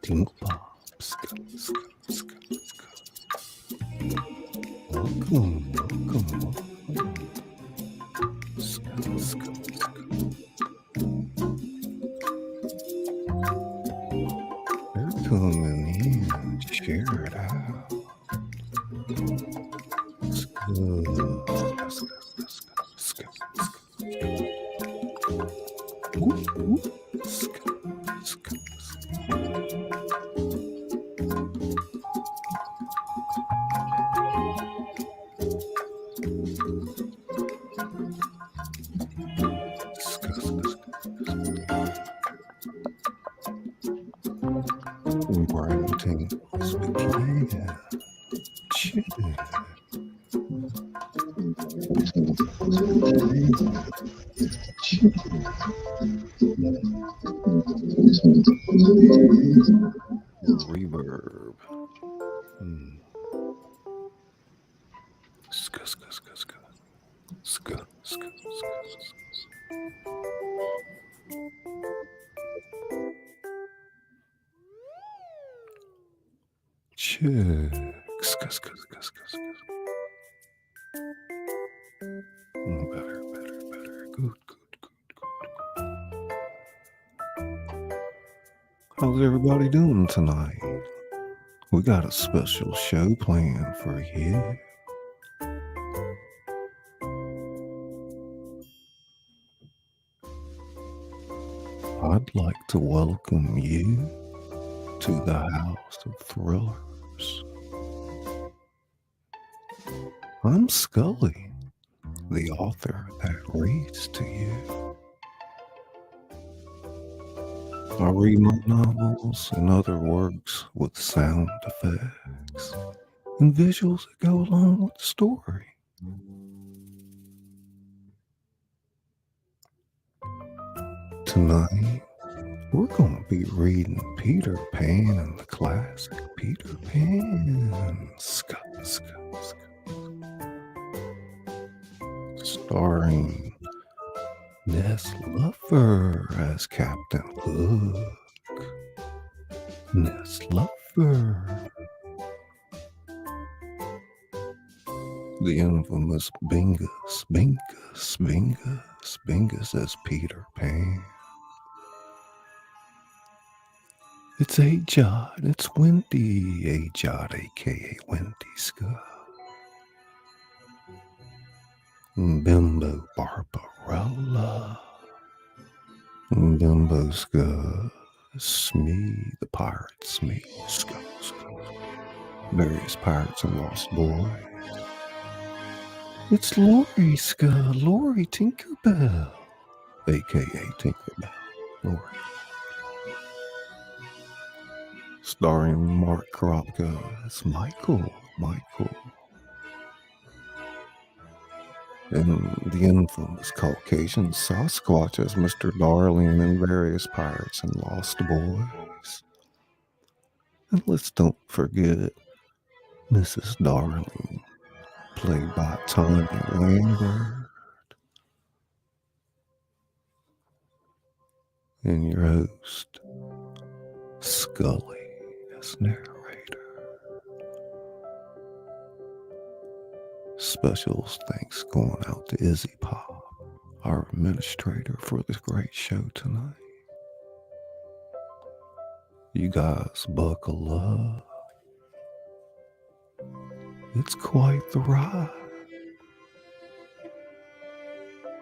Tingle Pop. Welcome. They're coming in. Share it out. Reverb. Better. Good. How's everybody doing tonight? We got a special show planned for you. I'd like to welcome you to the House of Thrillers. I'm Scully, the author that reads to you. I read my novels and other works with sound effects and visuals that go along with the story. Tonight, we're going to be reading Peter Pan and the classic Peter Pan. Starring Nez Lover as Captain Hook. Nez Lover. The infamous Bingus as Peter Pan. It's A-Jot, it's Wendy, A-Jot, a.k.a. Wendy Scully. Bimbo Barbarella. Bimbo Scully. Smee, the pirate Smee. Scully. Various pirates and lost boys. It's Lori Scully, Lori TinkerBell, a.k.a. TinkerBell, Lori. Starring Mark Kropka as Michael. And the infamous Caucasian Sasquatch as Mr. Darling and various pirates and lost boys. And let's don't forget Mrs. Darling, played by Tanya Lambert. And your host, Scully, as narrator. Special thanks going out to Izzy Pop, our administrator, for this great show tonight. You guys buckle up. It's quite the ride.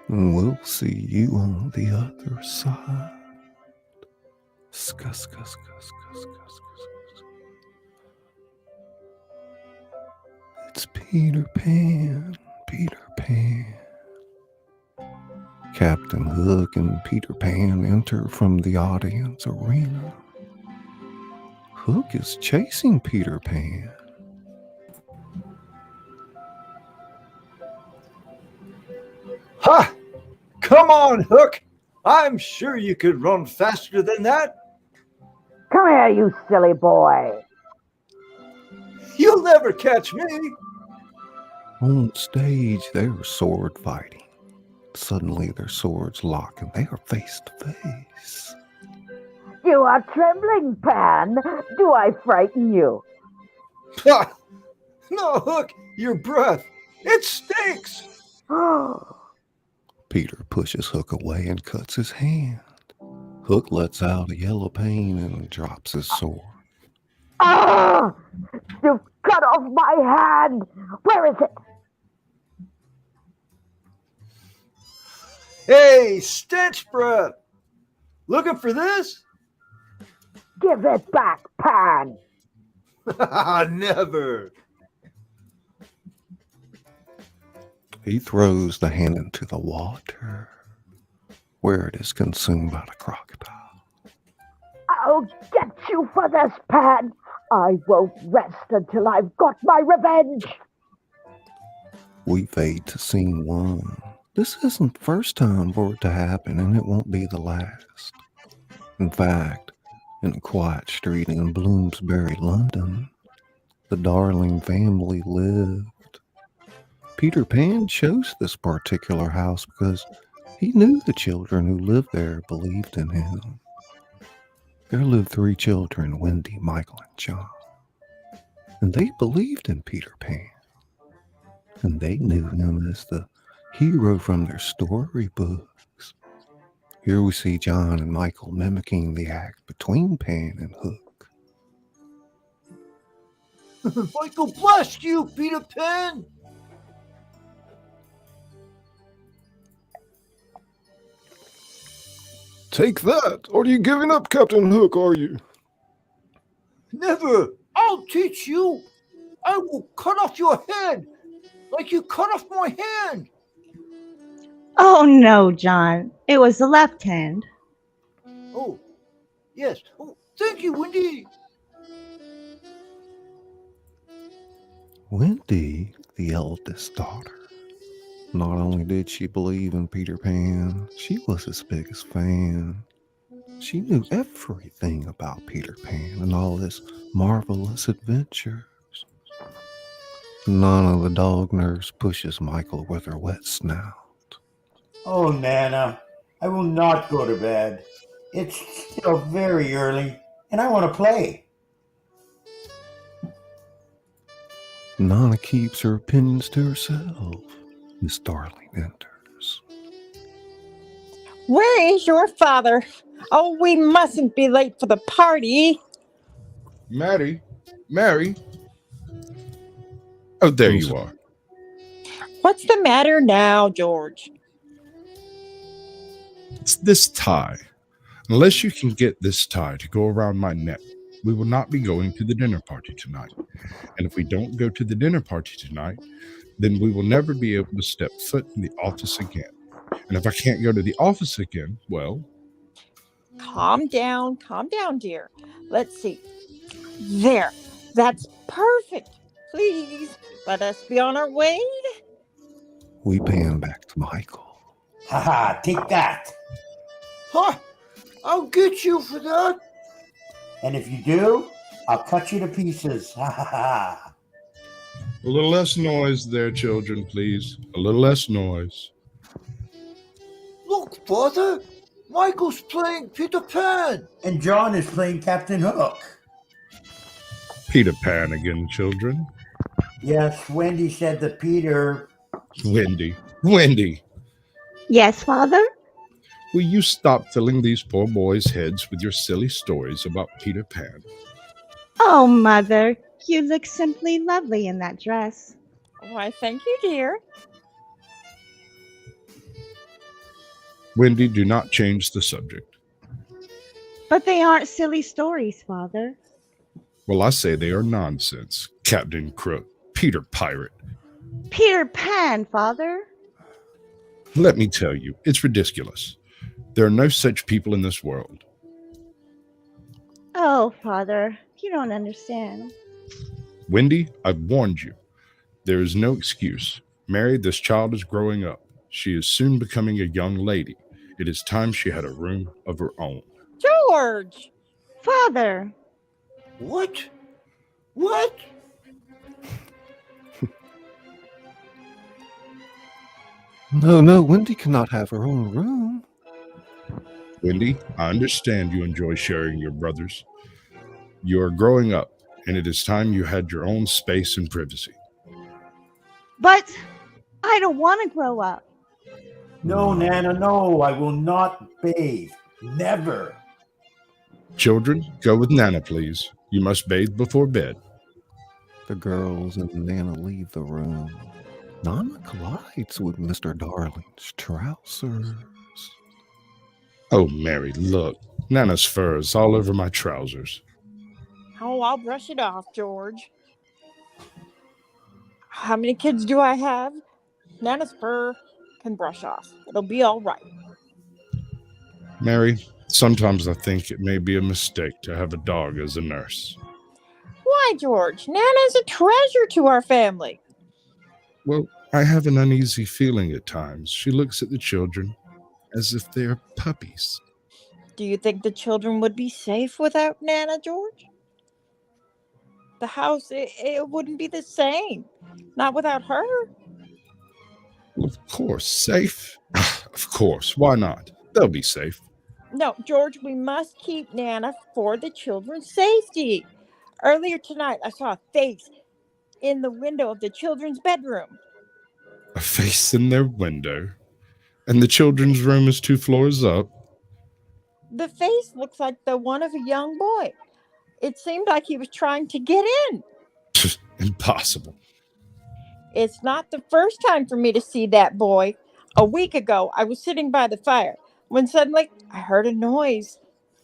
And we'll see you on the other side. It's Peter Pan. Captain Hook and Peter Pan enter from the audience arena. Hook is chasing Peter Pan. Ha! Come on, Hook! I'm sure you could run faster than that. Come here, you silly boy. You'll never catch me. On stage, they're sword fighting. Suddenly, their swords lock and they are face to face. You are trembling, Pan. Do I frighten you? Ha! No, Hook, your breath. It stinks. Peter pushes Hook away and cuts his hand. Hook lets out a yellow pain and drops his sword. Ah! You've cut off my hand. Where is it? Hey, stench breath. Looking for this? Give it back, Pan. Never. He throws the hand into the water, where it is consumed by the crocodile. I'll get you for this, Pan. I won't rest until I've got my revenge. We fade to scene 1. This isn't the first time for it to happen, and it won't be the last. In fact, in a quiet street in Bloomsbury, London, the Darling family lived. Peter Pan chose this particular house because he knew the children who lived there believed in him. There lived 3 children, Wendy, Michael, and John. And they believed in Peter Pan. And they knew him as the hero from their storybooks. Here we see John and Michael mimicking the act between Pan and Hook. Michael, bless you, Peter Pan. Take that! Are you giving up, Captain Hook, are you? Never. I'll teach you. I will cut off your head like you cut off my hand. Oh, no, John. It was the left hand. Oh, yes. Oh, thank you, Wendy. Wendy, the eldest daughter, not only did she believe in Peter Pan, she was his biggest fan. She knew everything about Peter Pan and all his marvelous adventures. None of the dog nurse pushes Michael with her wet snout. Oh, Nana, I will not go to bed. It's still very early, and I want to play. Nana keeps her opinions to herself. Miss Darling enters. Where is your father? Oh, we mustn't be late for the party. Mary? Oh, there you are. What's the matter now, George? It's this tie. Unless you can get this tie to go around my neck, we will not be going to the dinner party tonight. And if we don't go to the dinner party tonight, then we will never be able to step foot in the office again. And if I can't go to the office again, well... Calm down, dear. Let's see. There, that's perfect. Please, let us be on our way. We pan back to Michael. Haha, take that. Huh? I'll get you for that. And if you do, I'll cut you to pieces. Ha ha ha. A little less noise there, children, please. A little less noise. Look, Father. Michael's playing Peter Pan. And John is playing Captain Hook. Peter Pan again, children. Yes, Wendy said that Peter... Wendy. Yes, Father? Will you stop filling these poor boys' heads with your silly stories about Peter Pan? Oh, Mother, you look simply lovely in that dress. Why, thank you, dear. Wendy, do not change the subject. But they aren't silly stories, Father. Well, I say they are nonsense. Captain Crook, Peter Pirate. Peter Pan, Father. Let me tell you, it's ridiculous. There are no such people in this world. Oh, Father, you don't understand. Wendy, I've warned you. There is no excuse. Mary, this child is growing up. She is soon becoming a young lady. It is time she had a room of her own. George! Father! What? What? No, Wendy cannot have her own room. Wendy, I understand you enjoy sharing your brothers. You are growing up, and it is time you had your own space and privacy. But I don't want to grow up. No, Nana, no, I will not bathe. Never. Children, go with Nana, please. You must bathe before bed. The girls and Nana leave the room. Nana collides with Mr. Darling's trousers. Oh, Mary, look. Nana's fur is all over my trousers. Oh, I'll brush it off, George. How many kids do I have? Nana's fur can brush off. It'll be all right. Mary, sometimes I think it may be a mistake to have a dog as a nurse. Why, George? Nana's a treasure to our family. Well, I have an uneasy feeling at times. She looks at the children as if they are puppies. Do you think the children would be safe without Nana, George? The house, it wouldn't be the same. Not without her. Well, of course, safe? Of course, why not? They'll be safe. No, George, we must keep Nana for the children's safety. Earlier tonight, I saw a face in the window of the children's bedroom. A face in their window. And the children's room is 2 floors up. The face looks like the one of a young boy. It seemed like he was trying to get in. Impossible. It's not the first time for me to see that boy. A week ago, I was sitting by the fire when suddenly I heard a noise.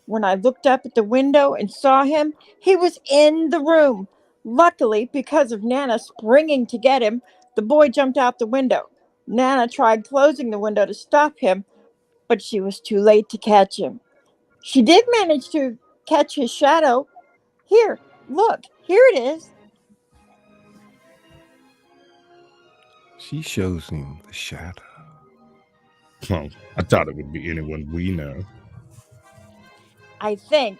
When I looked up at the window and saw him, he was in the room. Luckily, because of Nana springing to get him, the boy jumped out the window. Nana tried closing the window to stop him, but she was too late to catch him. She did manage to catch his shadow. Here, look, here it is. She shows him the shadow. Well, I thought it would be anyone we know. I think,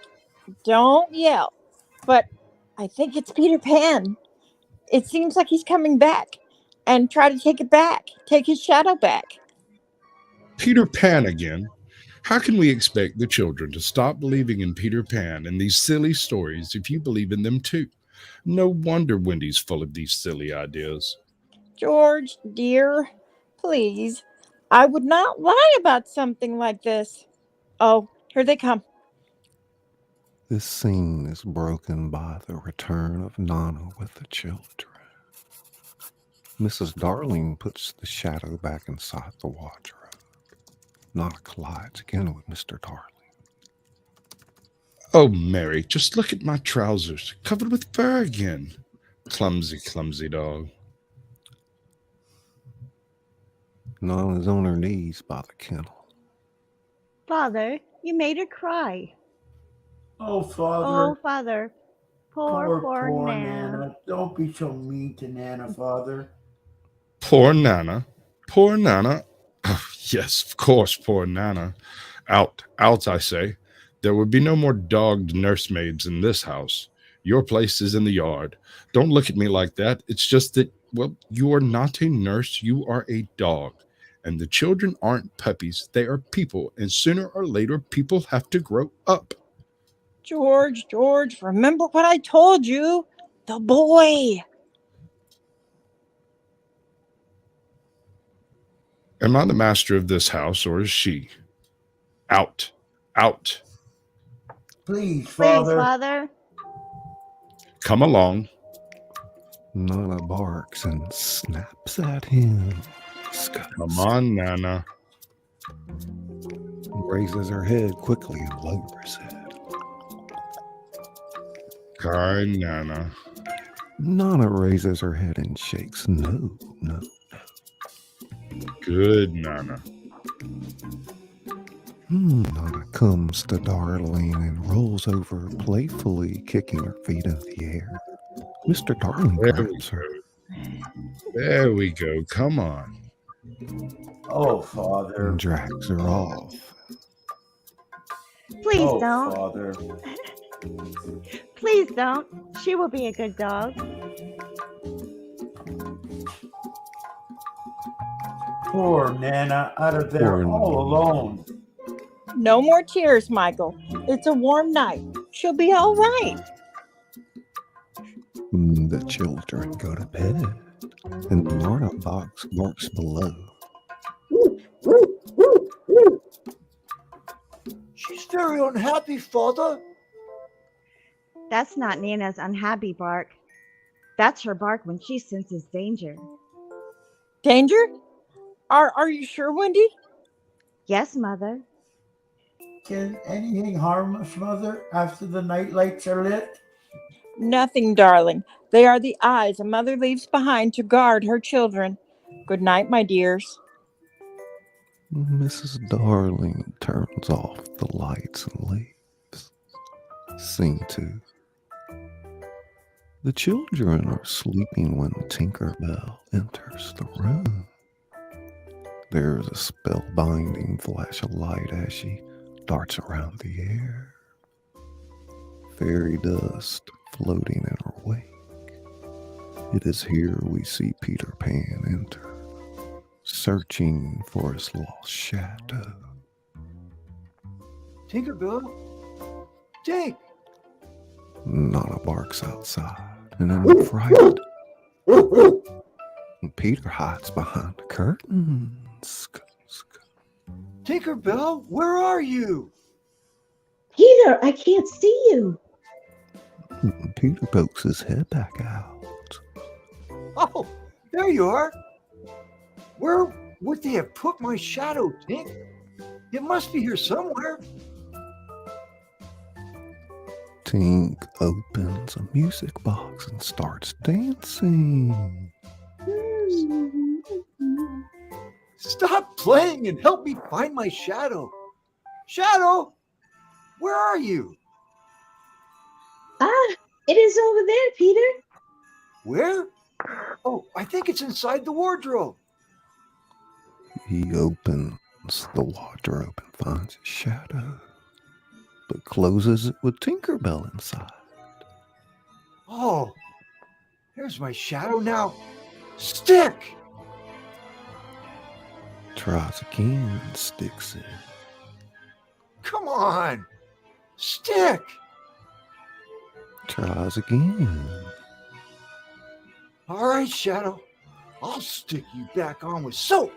don't yell, but I think it's Peter Pan. It seems like he's coming back and try to take it back, take his shadow back. Peter Pan again? How can we expect the children to stop believing in Peter Pan and these silly stories if you believe in them too? No wonder Wendy's full of these silly ideas. George, dear, please, I would not lie about something like this. Oh, here they come. This scene is broken by the return of Nana with the children. Mrs. Darling puts the shadow back inside the wardrobe. Nana collides again with Mr. Darling. Oh, Mary, just look at my trousers, covered with fur again. Clumsy, clumsy dog. Nana's on her knees by the kennel. Father, you made her cry. Oh, Father. Oh, Father. Poor Nana. Don't be so mean to Nana, Father. Poor Nana. Poor Nana. Oh, yes, of course, poor Nana. Out, I say. There would be no more dogged nursemaids in this house. Your place is in the yard. Don't look at me like that. It's just that, well, you are not a nurse. You are a dog. And the children aren't puppies. They are people. And sooner or later, people have to grow up. George, remember what I told you. The boy. Am I the master of this house, or is she? Out. Please, Father. Father. Come along. Nana barks and snaps at him. Disgust. Come on, Nana. Raises her head quickly and lowers it. Kind Nana. Nana raises her head and shakes. No. Good, Nana. Nana comes to Darling and rolls over, playfully kicking her feet in the air. Mr. Darling There we grabs her. There we go. Come on. Oh, Father. And drags her off. Please Oh, don't. Father. Please don't. She will be a good dog. Poor Nana out of there Poor all Nana. alone. No more tears, Michael. It's a warm night. She'll be all right. The children go to bed, and the Narda box barks below. She's very unhappy, Father. That's not Nana's unhappy bark. That's her bark when she senses danger. Danger? Are you sure, Wendy? Yes, Mother. Can anything harm us, Mother, after the night lights are lit? Nothing, darling. They are the eyes a mother leaves behind to guard her children. Good night, my dears. Mrs. Darling turns off the lights and leaves. Scene 2. The children are sleeping when TinkerBell enters the room. There is a spellbinding flash of light as she darts around the air. Fairy dust floating in her wake. It is here we see Peter Pan enter, searching for his lost shadow. Tinkerbell? Tink! Nana barks outside, and I'm frightened. And Peter hides behind the curtains. Tinkerbell, where are you? Peter, I can't see you. Peter pokes his head back out. Oh, there you are. Where would they have put my shadow, Tink? It must be here somewhere. Tink opens a music box and starts dancing. Stop playing and help me find my shadow. Shadow, where are you? It is over there, Peter. Where? Oh, I think it's inside the wardrobe. He opens the wardrobe and finds his shadow, but closes it with Tinkerbell inside. Oh, there's my shadow now. Stick! Tries again and sticks it. Come on. Stick! Tries again. All right, Shadow. I'll stick you back on with soap.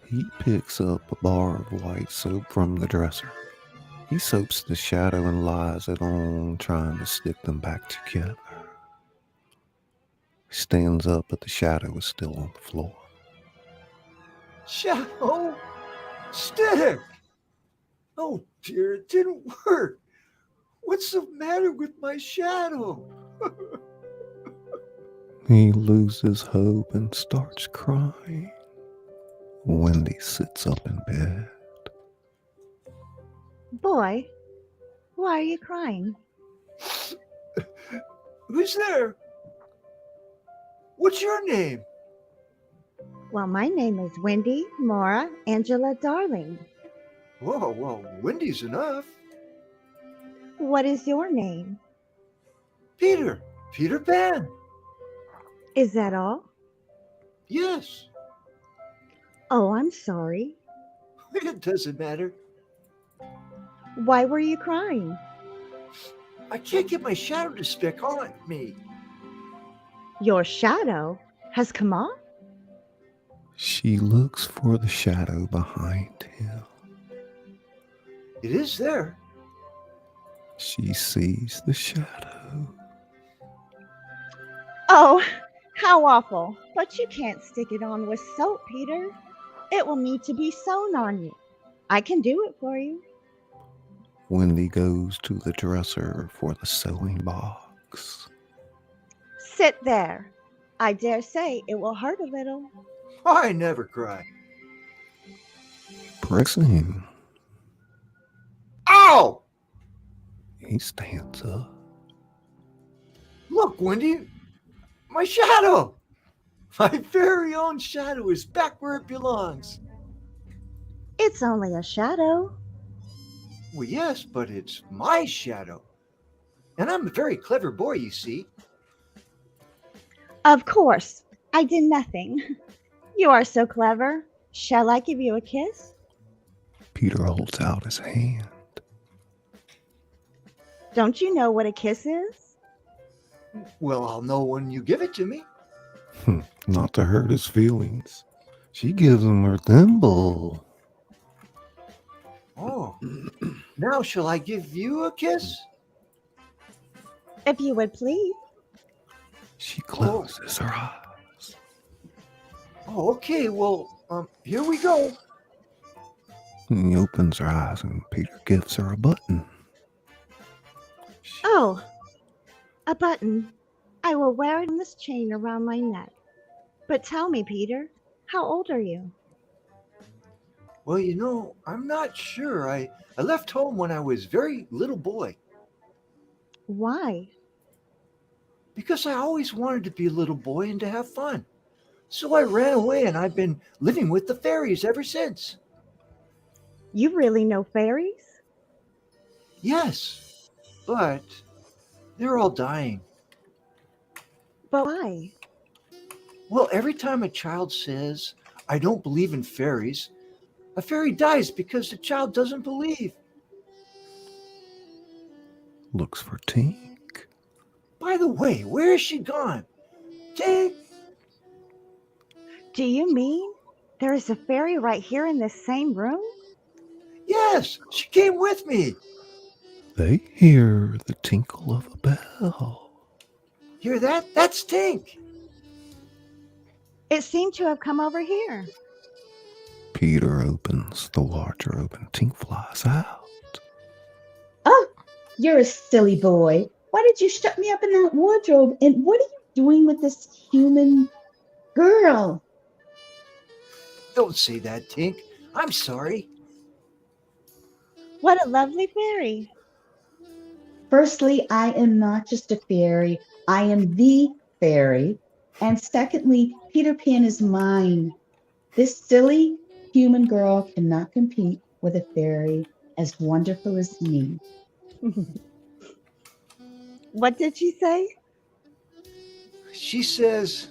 He picks up a bar of white soap from the dresser. He soaps the shadow and lies it on, trying to stick them back together. He stands up, but the shadow is still on the floor. Shadow, stick! Oh dear, it didn't work. What's the matter with my shadow? He loses hope and starts crying. Wendy sits up in bed. Boy, why are you crying? Who's there? What's your name? Well, my name is Wendy Mora Angela Darling. Oh, well, Wendy's enough. What is your name? Peter Pan. Is that all? Yes, Oh, I'm sorry. it doesn't matter. Why were you crying? I can't get my shadow to stick on me. Your shadow has come on? She looks for the shadow behind him. It is there. She sees the shadow. Oh, how awful. But you can't stick it on with soap, Peter. It will need to be sewn on you. I can do it for you. Wendy goes to the dresser for the sewing box. Sit there. I dare say it will hurt a little. I never cry. Pressing. Ow! He stands up. Look, Wendy, my shadow! My very own shadow is back where it belongs. It's only a shadow. Well, yes, but it's my shadow. And I'm a very clever boy, you see. Of course, I did nothing. You are so clever. Shall I give you a kiss? Peter holds out his hand. Don't you know what a kiss is? Well, I'll know when you give it to me. Not to hurt his feelings. She gives him her thimble. Oh, now shall I give you a kiss? If you would please. She closes her eyes. Oh, okay. Well, here we go. And he opens her eyes and Peter gives her a button. Oh, a button. I will wear this chain around my neck. But tell me, Peter, how old are you? Well, you know, I'm not sure. I left home when I was very little boy Why? because I always wanted to be a little boy and to have fun. So I ran away and I've been living with the fairies ever since. You really know fairies? Yes, but they're all dying. But why? Well, every time a child says, I don't believe in fairies, a fairy dies because the child doesn't believe. Looks for Tink. By the way, where is she gone? Tink! Do you mean there is a fairy right here in this same room? Yes, she came with me. They hear the tinkle of a bell. Hear that? That's Tink. It seemed to have come over here. Peter opens the wardrobe and Tink flies out. Oh, you're a silly boy. Why did you shut me up in that wardrobe? And what are you doing with this human girl? Don't say that, Tink. I'm sorry. What a lovely fairy. Firstly, I am not just a fairy. I am the fairy. And secondly, Peter Pan is mine. This silly human girl cannot compete with a fairy as wonderful as me. What did she say? She says,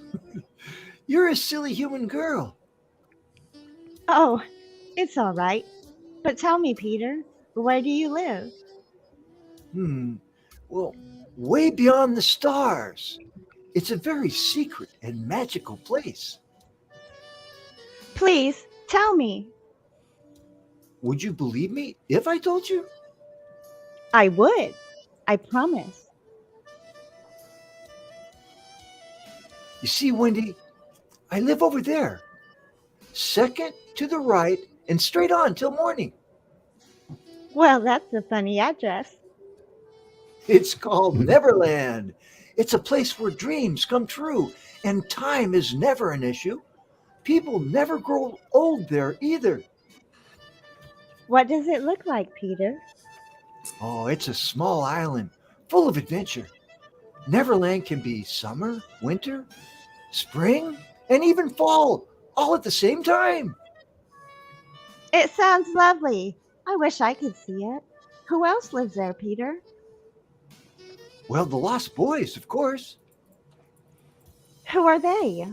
you're a silly human girl. Oh, it's all right. But tell me, Peter, where do you live? Well, way beyond the stars. It's a very secret and magical place. Please, tell me. Would you believe me if I told you? I would. I promise. You see, Wendy, I live over there. Second to the right and straight on till morning. Well, that's a funny address. It's called Neverland. It's a place where dreams come true and time is never an issue. People never grow old there either. What does it look like, Peter? Oh, it's a small island full of adventure. Neverland can be summer, winter, spring, and even fall, all at the same time. It sounds lovely. I wish I could see it. Who else lives there, Peter? Well, the Lost Boys, of course. Who are they?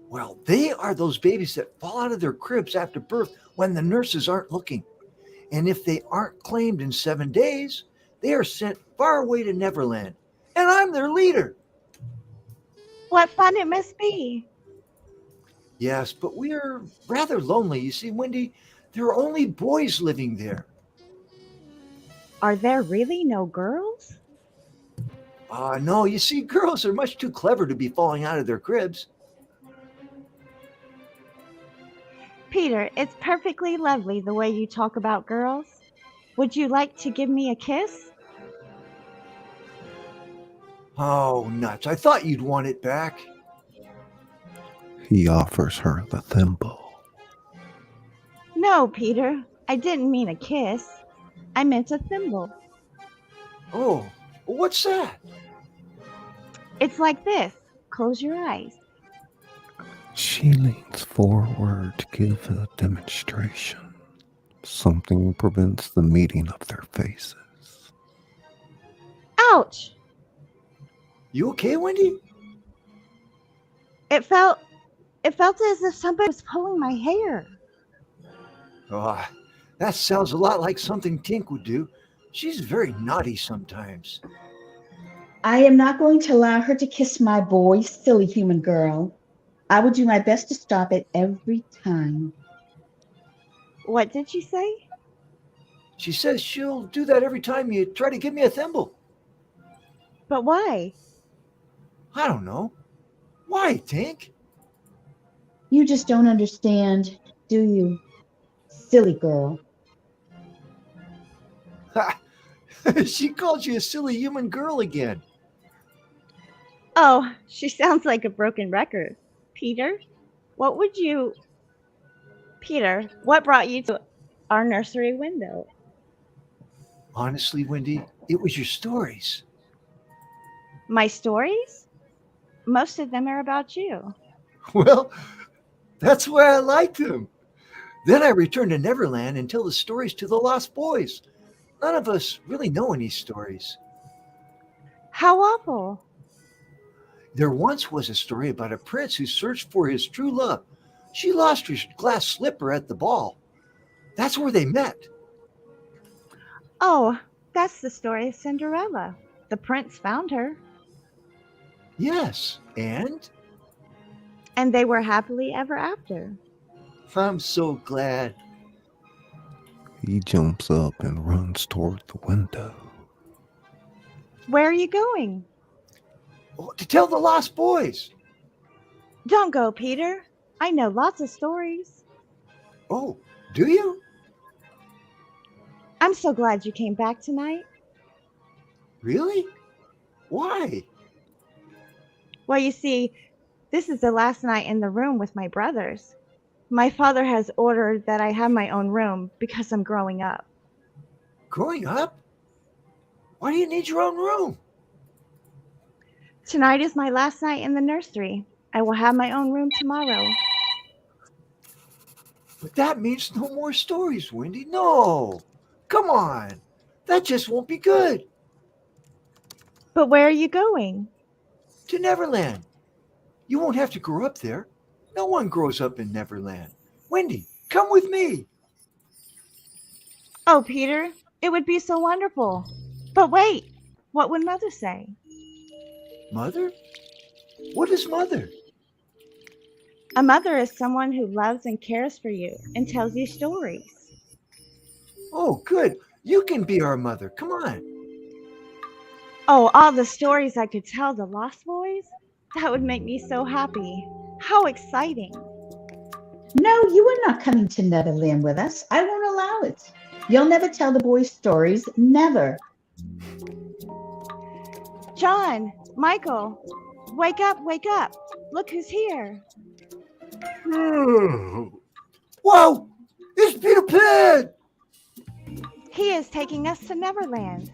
Well, they are those babies that fall out of their cribs after birth when the nurses aren't looking. And if they aren't claimed in 7 days, they are sent far away to Neverland. And I'm their leader. What fun it must be. Yes, but we are rather lonely. You see, Wendy, there are only boys living there. Are there really no girls? No, you see, girls are much too clever to be falling out of their cribs. Peter, it's perfectly lovely the way you talk about girls. Would you like to give me a kiss? Oh, nuts. I thought you'd want it back. He offers her the thimble. No, Peter, I didn't mean a kiss. I meant a thimble. Oh, what's that? It's like this. Close your eyes. She leans forward to give a demonstration. Something prevents the meeting of their faces. Ouch! You okay, Wendy? It felt as if somebody was pulling my hair. Oh, that sounds a lot like something Tink would do. She's very naughty sometimes. I am not going to allow her to kiss my boy, silly human girl. I will do my best to stop it every time. What did she say? She says she'll do that every time you try to give me a thimble. But why? I don't know. Why, Tink? You just don't understand, do you? Silly girl. She called you a silly human girl again. Oh, she sounds like a broken record. Peter, what brought you to our nursery window? Honestly, Wendy, it was your stories. My stories? Most of them are about you. Well, that's why I liked them. Then I returned to Neverland and tell the stories to the lost boys. None of us really know any stories. How awful. There once was a story about a prince who searched for his true love. She lost her glass slipper at the ball. That's where they met. Oh, that's the story of Cinderella. The prince found her. Yes, and And they were happily ever after. I'm so glad. He jumps up and runs toward the window. Where are you going? Oh, to tell the lost boys. Don't go, Peter. I know lots of stories. Oh, do you? I'm so glad you came back tonight. Really? Why? Well, you see, this is the last night in the room with my brothers. My father has ordered that I have my own room because I'm growing up. Growing up? Why do you need your own room? Tonight is my last night in the nursery. I will have my own room tomorrow. But that means no more stories, Wendy. No. Come on. That just won't be good. But where are you going? To Neverland. You won't have to grow up there. No one grows up in Neverland. Wendy, come with me. Oh, Peter, it would be so wonderful. But wait, what would Mother say? Mother? What is Mother? A mother is someone who loves and cares for you and tells you stories. Oh, good. You can be our mother. Come on. Oh, all the stories I could tell the Lost Boys? That would make me so happy. How exciting. No, you are not coming to Neverland with us. I won't allow it. You'll never tell the boys stories. Never. John, Michael, wake up, wake up. Look who's here. Whoa! It's Peter Pan! He is taking us to Neverland.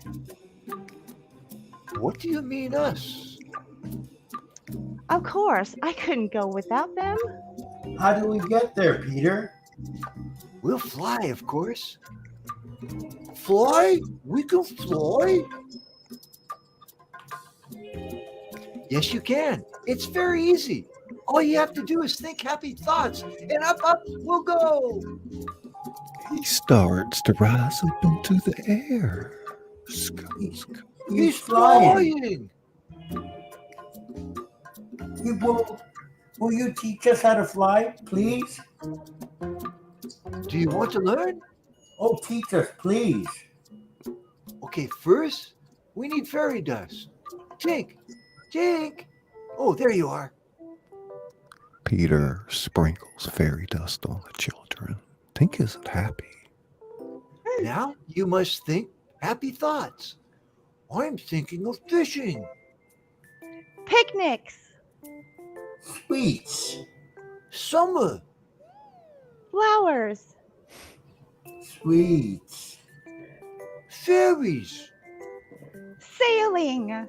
What do you mean, us? Of course, I couldn't go without them. How do we get there, Peter? We'll fly, of course. Fly? We can fly? Yes, you can. It's very easy. All you have to do is think happy thoughts, and up we'll go. He starts to rise up into the air. He's flying. Will you teach us how to fly, please? Do you want to learn? Oh, teach us, please. Okay, first, we need fairy dust. Tink, Tink. Oh, there you are. Peter sprinkles fairy dust on the children. Tink isn't happy. Now you must think happy thoughts. I'm thinking of fishing. Picnics. Sweets. Summer. Flowers. Sweets. Fairies. Sailing.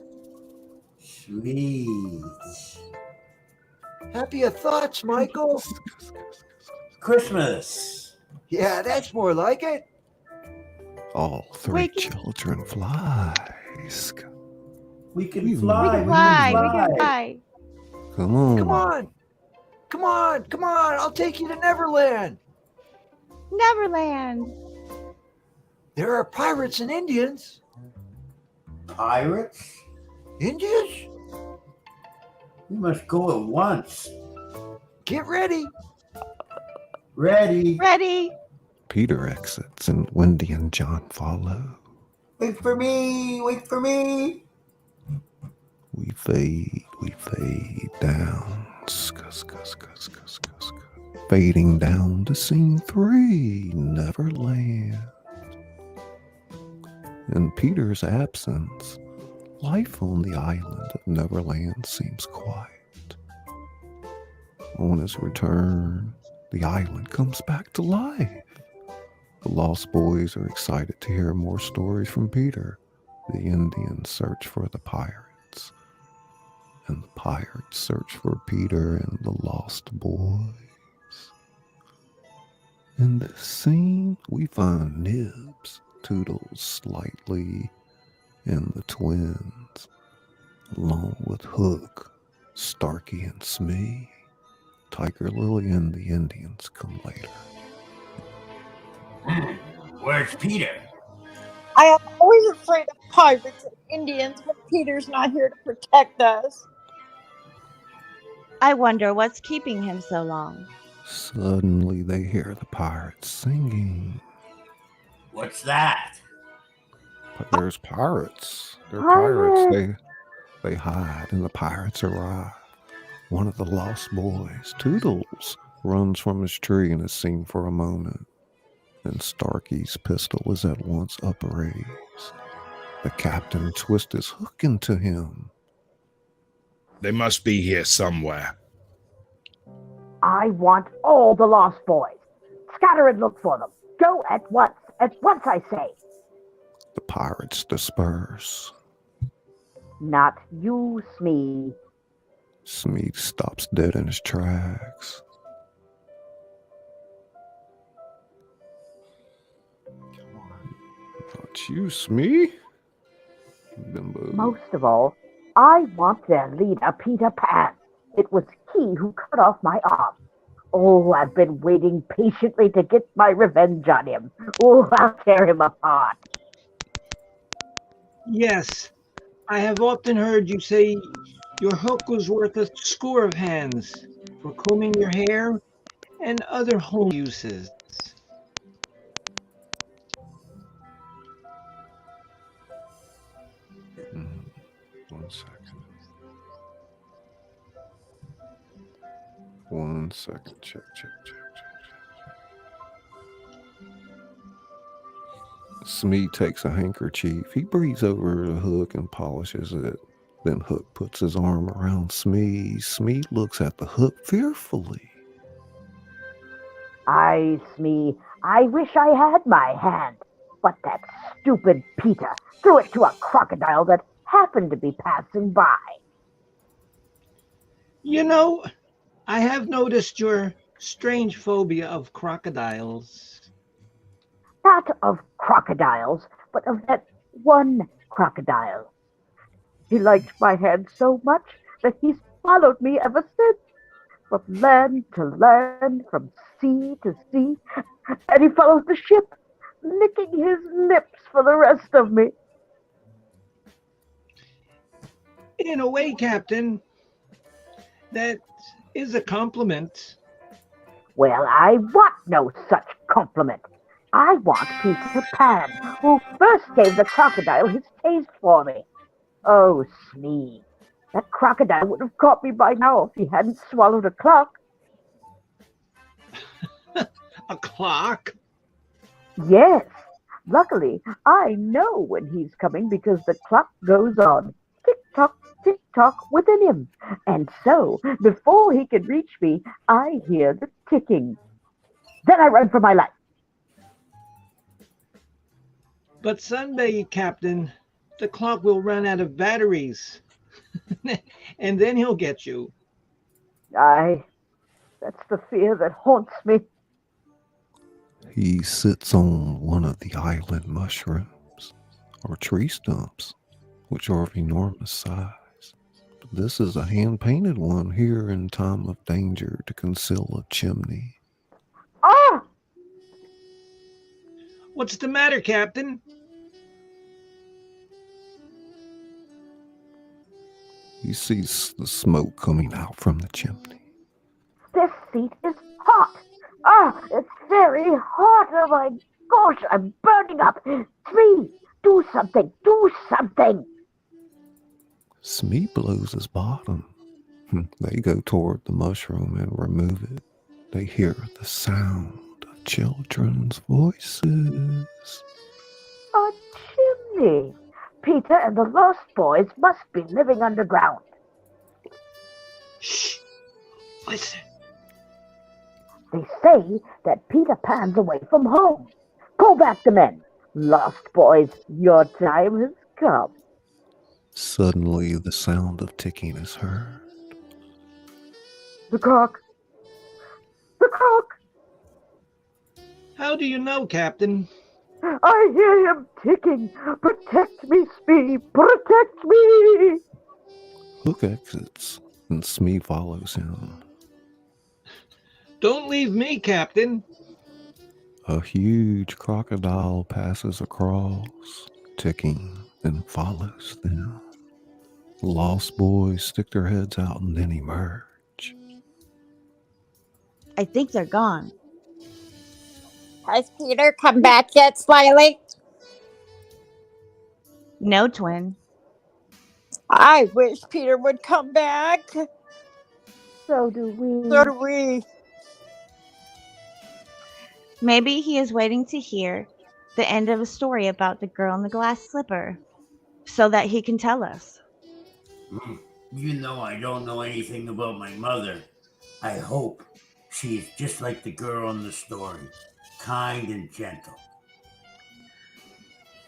Sweets. Happier thoughts, Michael. Christmas. Yeah, that's more like it. All three Waking- children fly. We can We fly. We can fly. We can fly. Come on. Come on. Come on. Come on. I'll take you to Neverland. Neverland. There are pirates and Indians. Pirates? Indians? We must go at once. Get ready. Ready. Ready. Peter exits and Wendy and John follow. Wait for me. Wait for me. We fade down. Fading down to scene 3, Neverland. In Peter's absence, life on the island of Neverland seems quiet. On his return, the island comes back to life. The Lost Boys are excited to hear more stories from Peter. The Indians search for the pirates, and the pirates search for Peter and the Lost Boys. In this scene, we find Nibs, Toodles, Slightly, and the twins, along with Hook, Starkey, and Smee. Tiger Lily and the Indians come later. Where's Peter? I am always afraid of pirates and Indians when Peter's not here to protect us. I wonder what's keeping him so long. Suddenly they hear the pirates singing. What's that? But there's pirates. They're pirates. They hide and the pirates arrive. One of the Lost Boys, Toodles, runs from his tree and is seen for a moment. Then Starkey's pistol is at once upraised. The captain twists his hook into him. They must be here somewhere. I want all the Lost Boys. Scatter and look for them. Go at once. At once, I say. The pirates disperse. Not you, Smee. Smee stops dead in his tracks. Not you, Smee? Bimbo. Most of all, I want their leader, Peter Pan. It was he who cut off my arm. Oh, I've been waiting patiently to get my revenge on him. Oh, I'll tear him apart. Yes, I have often heard you say your hook was worth a score of hands for combing your hair and other home uses. One second. 1 second. Check. Smee takes a handkerchief. He breathes over the hook and polishes it. Then Hook puts his arm around Smee. Smee looks at the hook fearfully. Smee, I wish I had my hand. But that stupid Peter threw it to a crocodile that happened to be passing by. You know, I have noticed your strange phobia of crocodiles. Not of crocodiles, but of that one crocodile. He liked my hand so much that he's followed me ever since, from land to land, from sea to sea, and he follows the ship, licking his lips for the rest of me. In a way, Captain, that is a compliment. Well, I want no such compliment. I want Peter Pan, who first gave the crocodile his taste for me. Oh, Smee, that crocodile would have caught me by now if he hadn't swallowed a clock. A clock? Yes. Luckily, I know when he's coming because the clock goes on. Tick-tock, talk within him. And so, before he can reach me, I hear the ticking. Then I run for my life. But Sunday, Captain, the clock will run out of batteries. And then he'll get you. Aye, that's the fear that haunts me. He sits on one of the island mushrooms, or tree stumps, which are of enormous size. This is a hand-painted one here in time of danger to conceal a chimney. Ah! What's the matter, Captain? He sees the smoke coming out from the chimney. This seat is hot. Ah, it's very hot. Oh my gosh, I'm burning up. Smee, do something. Do something. Smee blows his bottom. They go toward the mushroom and remove it. They hear the sound of children's voices. A chimney. Peter and the Lost Boys must be living underground. Shh! Listen. They say that Peter Pan's away from home. Call back the men. Lost Boys, your time has come. Suddenly, the sound of ticking is heard. The clock. The clock. How do you know, Captain? I hear him ticking. Protect me, Smee. Protect me. Hook exits, and Smee follows him. Don't leave me, Captain. A huge crocodile passes across, ticking, and follows them. The Lost Boys stick their heads out and then emerge. I think they're gone. Has Peter come back yet, Smiley? No, twin. I wish Peter would come back. So do we. So do we. Maybe he is waiting to hear the end of a story about the girl in the glass slipper so that he can tell us. You know I don't know anything about my mother. I hope she's just like the girl in the story, kind and gentle.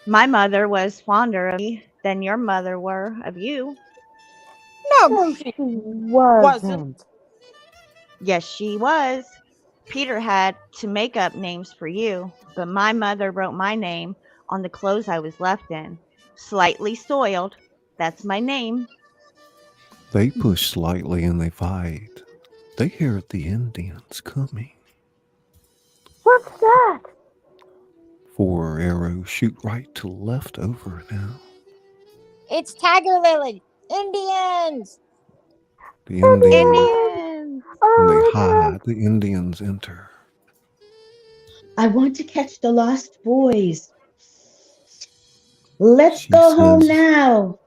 My mother was fonder of me than your mother were of you. No, she wasn't. Yes, she was. Peter had to make up names for you, but my mother wrote my name on the clothes I was left in. Slightly soiled. That's my name. They push slightly and they fight. They hear the Indians coming. What's that? 4 arrows shoot right to left over them. It's Tiger Lily. Indians. The Indians. Indians. They hide. The Indians enter. I want to catch the Lost Boys. Let's She go home says- now.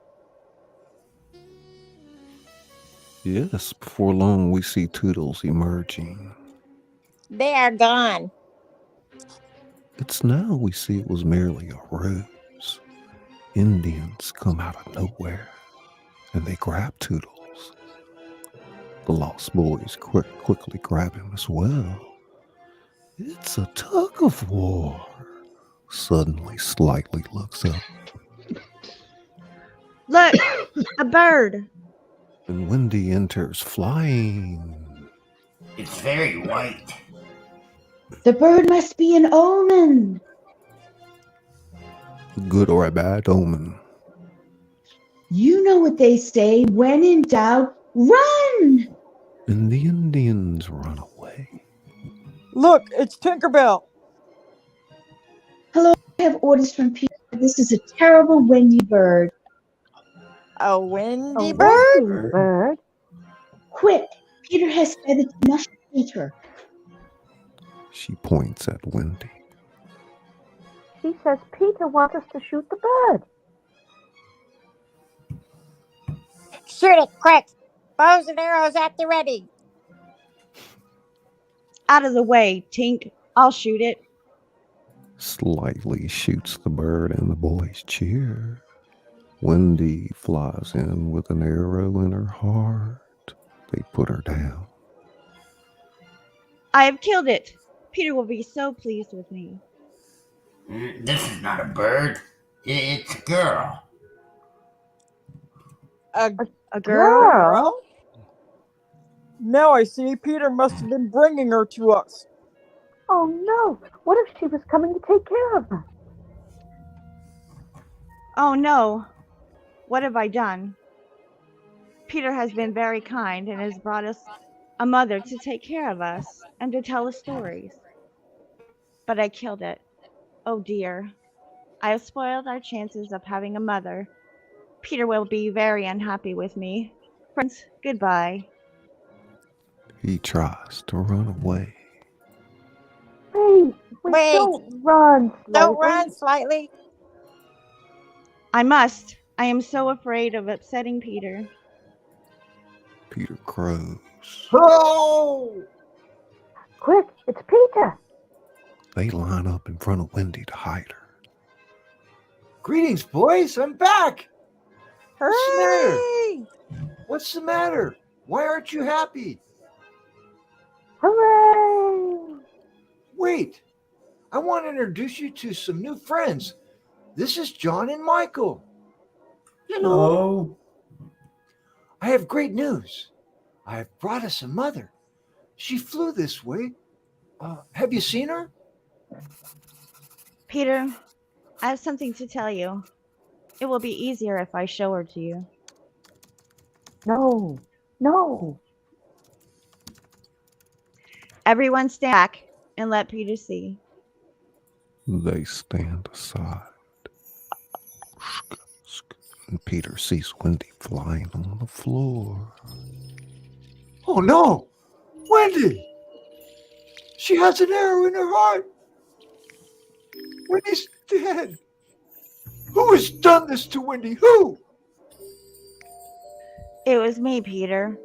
Yes, before long we see Toodles emerging. They are gone. It's now we see it was merely a ruse. Indians come out of nowhere, and they grab Toodles. The Lost Boys quickly grab him as well. It's a tug of war. Suddenly, Slightly looks up, Look, a bird. and Wendy enters flying. It's very white. The bird must be an omen. A good or a bad omen. You know what they say, when in doubt, run! And the Indians run away. Look, it's TinkerBell. Hello, I have orders from Peter. This is a terrible windy bird. A windy A bird? windy bird. Quick, Peter has said that you must shoot her. She points at Wendy. She says Peter wants us to shoot the bird. Shoot it, quick. Bows and arrows at the ready. Out of the way, Tink. I'll shoot it. Slightly shoots the bird and the boys cheer. Wendy flies in with an arrow in her heart. They put her down. I have killed it. Peter will be so pleased with me. This is not a bird. It's a girl. A Girl? Now I see Peter must have been bringing her to us. Oh no! What if she was coming to take care of us? Oh no. What have I done? Peter has been very kind and has brought us a mother to take care of us and to tell us stories. But I killed it. Oh dear. I have spoiled our chances of having a mother. Peter will be very unhappy with me. Friends, goodbye. He tries to run away. Wait, don't run, Don't Slightly. run, Slightly. I must. I am so afraid of upsetting Peter. Peter crows. Oh! Quick, it's Peter. They line up in front of Wendy to hide her. Greetings, boys. I'm back. Hooray! What's the matter? Why aren't you happy? Hooray! Wait, I want to introduce you to some new friends. This is John and Michael. Hello. I have great news. I have brought us a mother. She flew this way. Have you seen her? Peter, I have something to tell you. It will be easier if I show her to you. No. Everyone stand back and let Peter see. They stand aside. And Peter sees Wendy flying on the floor. Oh no! Wendy! She has an arrow in her heart. Wendy's dead. Who has done this to Wendy? Who? It was me, Peter.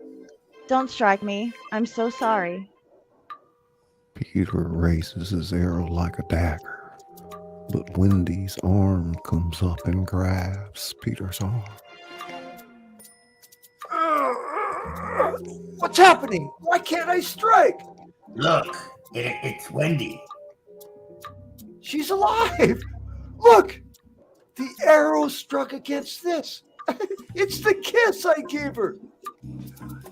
Don't strike me. I'm so sorry. Peter raises his arrow like a dagger, but Wendy's arm comes up and grabs Peter's arm. What's happening? Why can't I strike? Look, it's Wendy. She's alive. Look, the arrow struck against this. It's the kiss I gave her.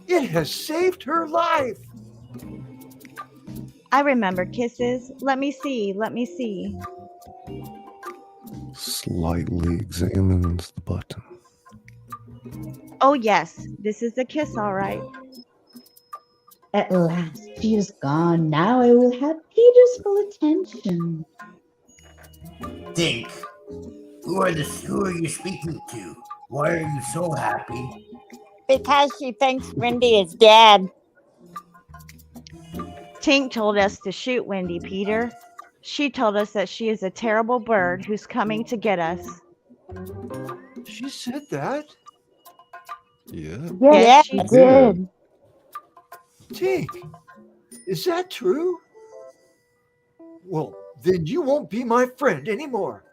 It has saved her life. I remember kisses. Let me see. Slightly examines the button. Oh yes, this is the kiss, all right. At last, she is gone. Now I will have Peter's full attention. Think. Who are you speaking to? Why are you so happy? Because she thinks Wendy is dead. Tink told us to shoot Wendy, Peter. She told us that she is a terrible bird who's coming to get us. She said that? Yeah. Yes, she she did. Tink, is that true? Well, then you won't be my friend anymore.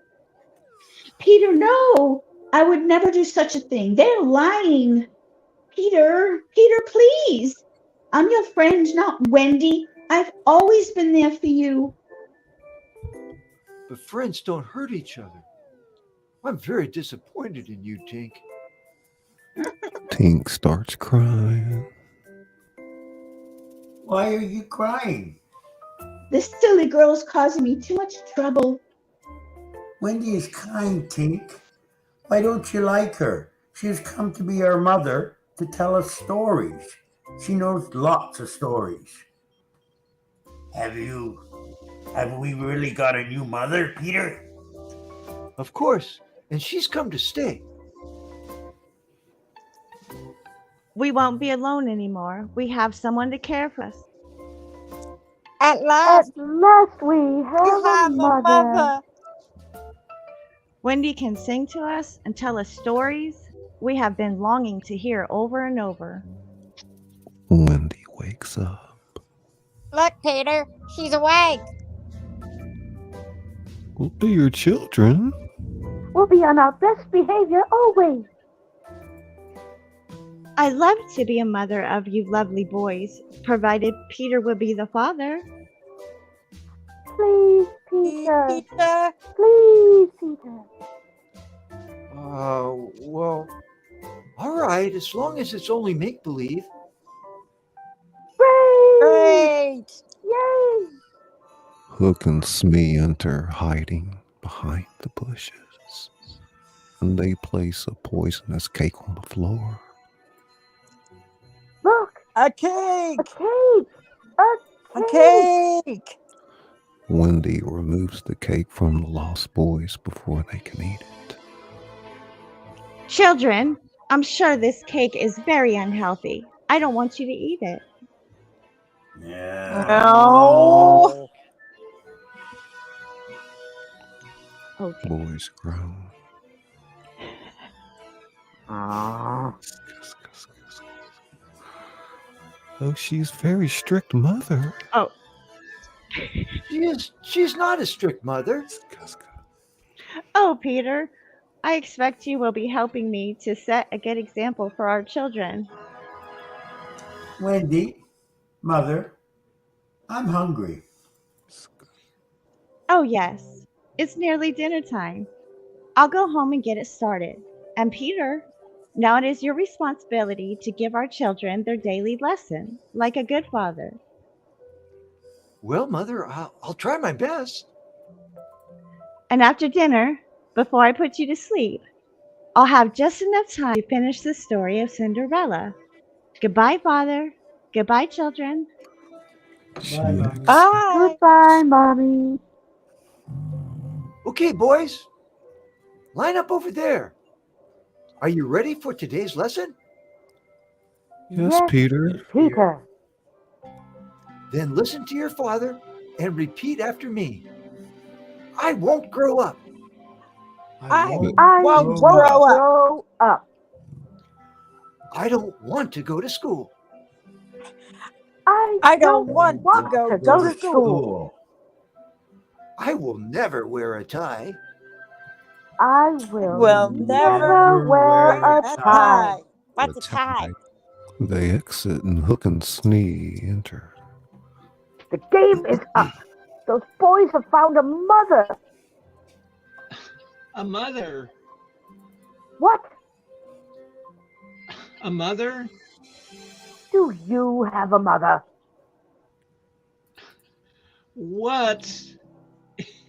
Peter, no! I would never do such a thing. They're lying. Peter, please. I'm your friend, not Wendy. I've always been there for you. But friends don't hurt each other. I'm very disappointed in you, Tink. Tink starts crying. Why are you crying? This silly girl is causing me too much trouble. Wendy is kind, Tink. Why don't you like her? She has come to be our mother to tell us stories. She knows lots of stories. Have we really got a new mother, Peter? Of course, and she's come to stay. We won't be alone anymore. We have someone to care for us. At last, At last we you have have a a mother. mother. Wendy can sing to us and tell us stories we have been longing to hear over and over. Wendy wakes up. Look, Peter, she's awake. Well, dear children, We're We'll be on our best behavior always. I love to be a mother of you lovely boys, provided Peter will be the father. Please, Peter. Peter. Please, Peter. Well, all right, as long as it's only make-believe. Great! Great. Yay! Hook and Smee enter hiding behind the bushes, and they place a poisonous cake on the floor. Look, A cake. a cake! A A cake! cake. Wendy removes the cake from the lost boys before they can eat it. Children, I'm sure this cake is very unhealthy. I don't want you to eat it. No. Oh, dear. Boys groan. Oh, she's very strict mother. Oh, She's not a strict mother. oh, Peter. I expect you will be helping me to set a good example for our children. Wendy, Mother, I'm hungry. Oh, yes. It's nearly dinner time. I'll go home and get it started. And Peter, now it is your responsibility to give our children their daily lesson, like a good father. Well, Mother, I'll try my best. And after dinner, before I put you to sleep, I'll have just enough time to finish the story of Cinderella. Goodbye, Father. Goodbye, children. Bye, Mommy. Bye. Goodbye, Mommy. Okay, boys, line up over there. Are you ready for today's lesson? Yes, Peter. Peter. Then listen to your father and repeat after me. I won't grow up. I won't grow up. I don't want to go to school. I don't want to go to school. School. I will never wear a tie. I will will never wear a tie. What's a tie? They exit and Hook and Smee enter. The game is up. Those boys have found a mother. A mother. What? A mother? Do you have a mother? What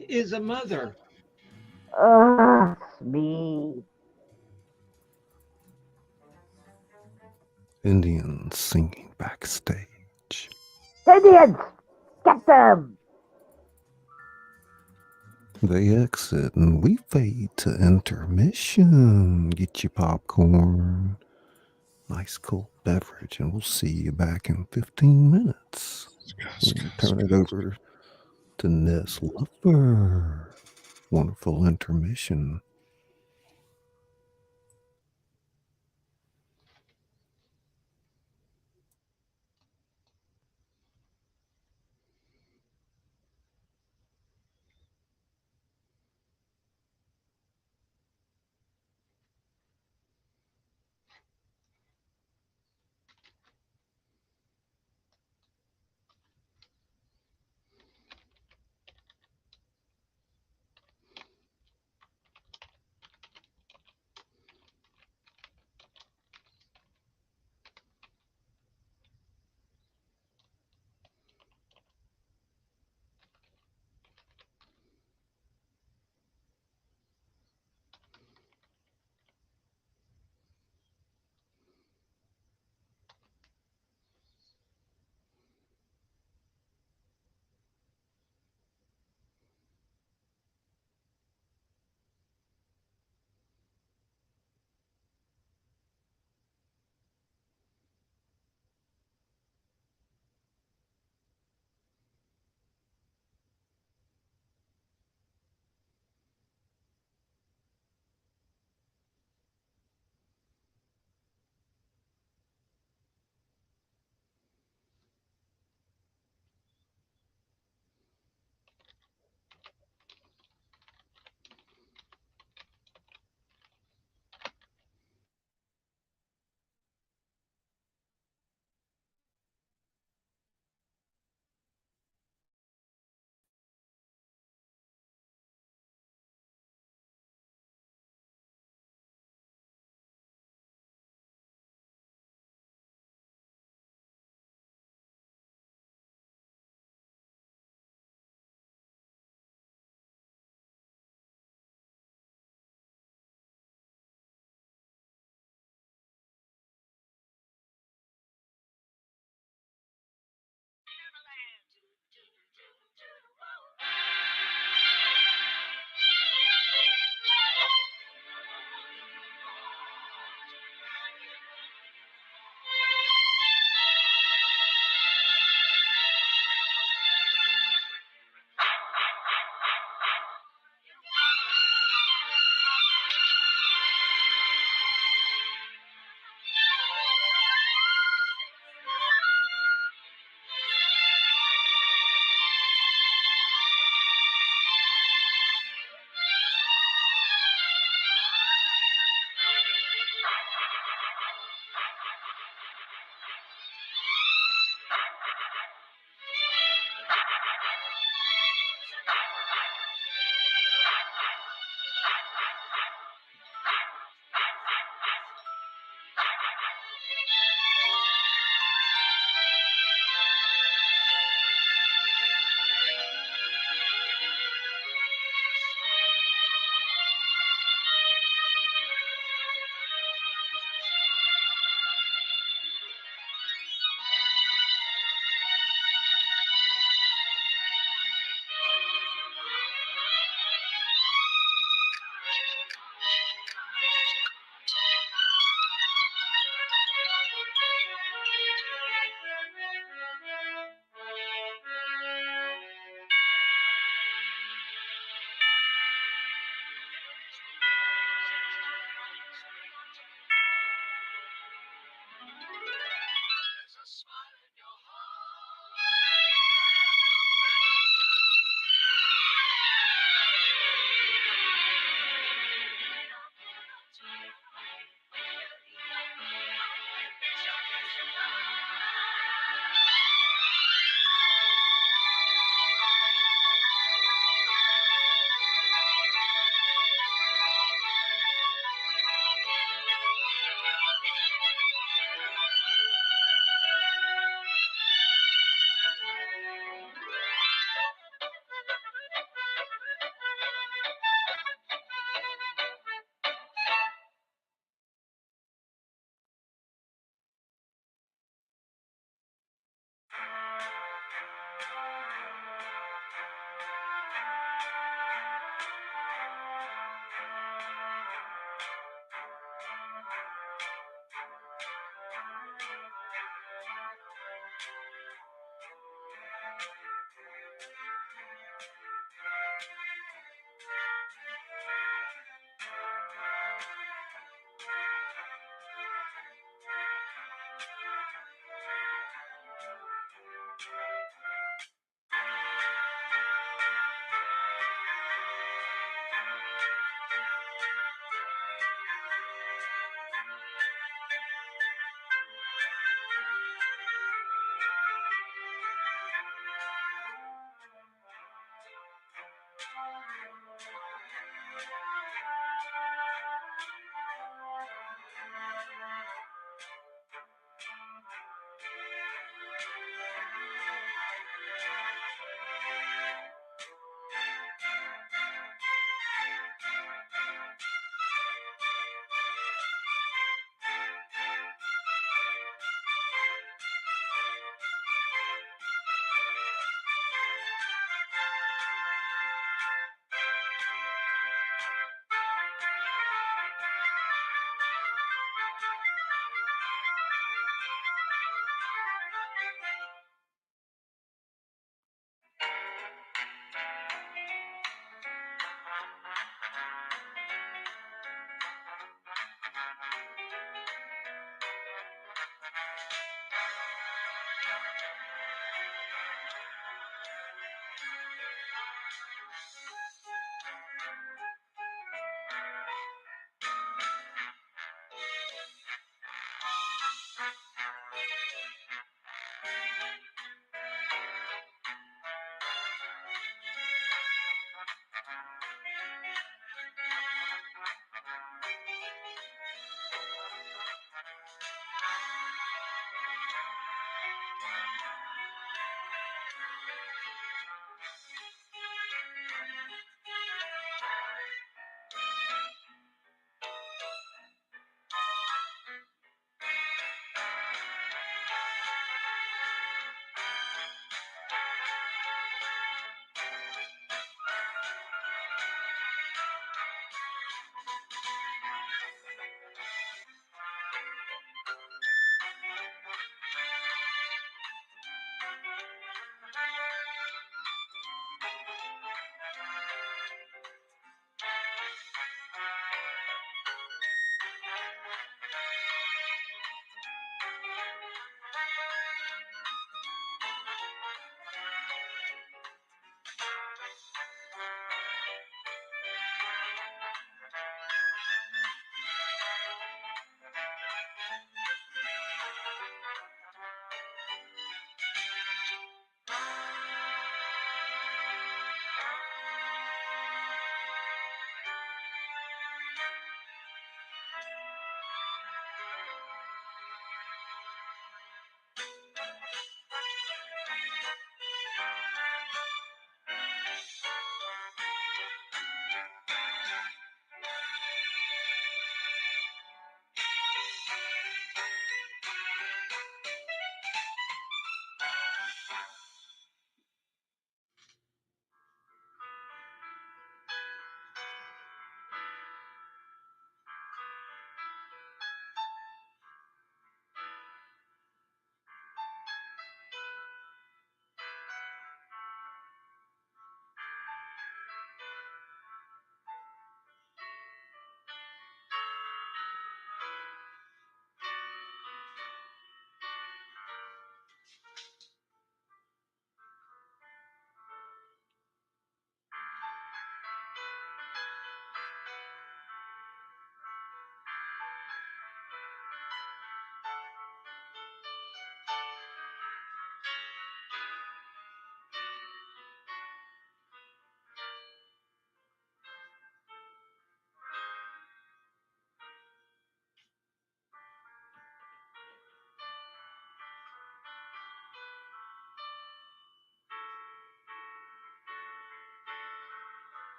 is a mother? Smee. Indians singing backstage. Indians! Get them! They exit and we fade to intermission. Get your popcorn, nice cold beverage, and we'll see you back in 15 minutes. We'll turn it over to Nez Lover. Wonderful intermission.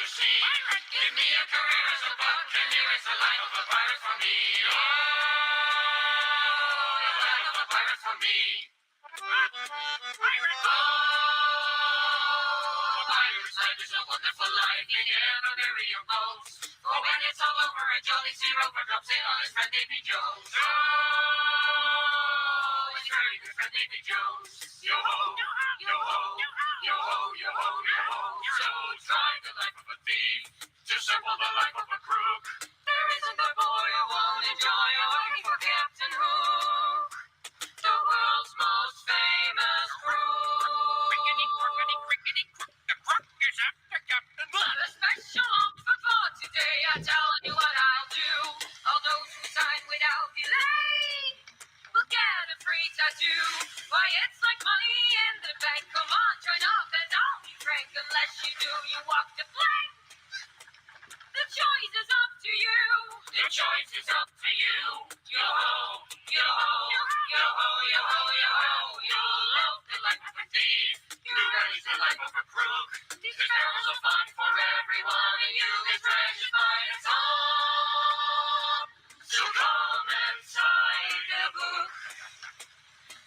the sea. Give me a career as a buccaneer. It's the life of a pirate for me. Oh, the life of a pirate for me. Pirate's life is a wonderful life. You never bury your boats. For when it's all over, a jolly sea rover drops in on his friend Davy Jones. Oh, his very good friend Davy Jones. Yo ho, yo ho, yo ho, yo ho, yo ho. So try the life of a thief, just simple the life of a crook. There isn't a boy who won't enjoy a working for Captain Hook, the world's most famous crew. Crickety, crickety, crickety, crick, the crook is after Captain. But a special offer for today, I tell you what I'll do. All those who sign without delay will get a free tattoo. Why, it's like money in the bank. Come on, join up and I'll be frank. Unless you do, you walk the plank. The choice is up to you. The choice is up to you. Yo ho, yo ho, yo ho, yo ho, yo ho. You'll love the life of a thief. You raise the life of a crook. These barrels are fun for everyone, and you get treasured by a song. So come inside the book.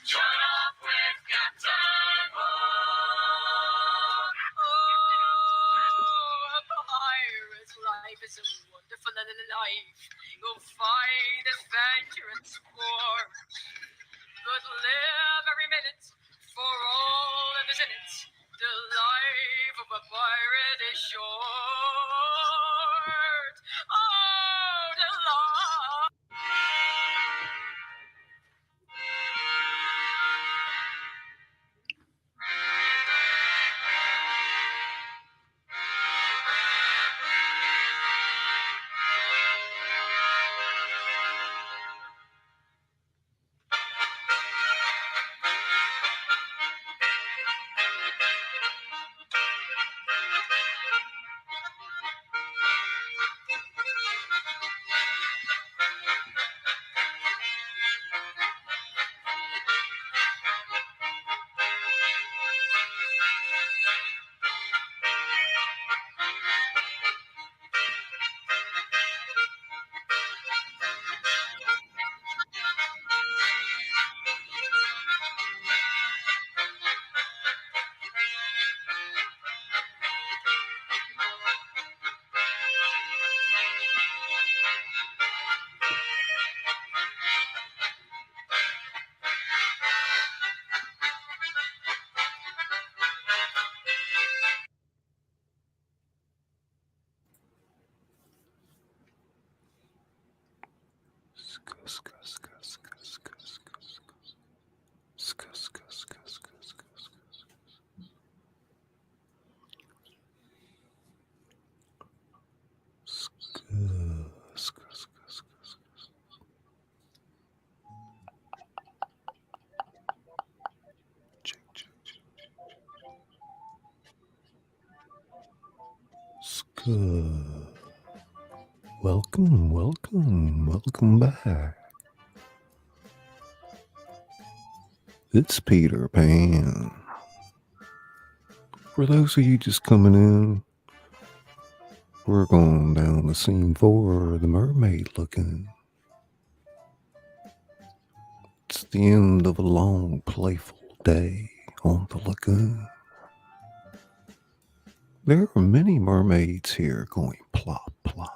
Join up with Captain Hook. Oh, a pirate's life is a wonderful life. You'll find adventure and sport, but live every minute for all that is in it. The life of a pirate is short. Oh, the life. Welcome back. It's Peter Pan. For those of you just coming in, we're going down to scene 4 of the Mermaid Lagoon. It's the end of a long, playful day on the lagoon. There are many mermaids here going plop, plop.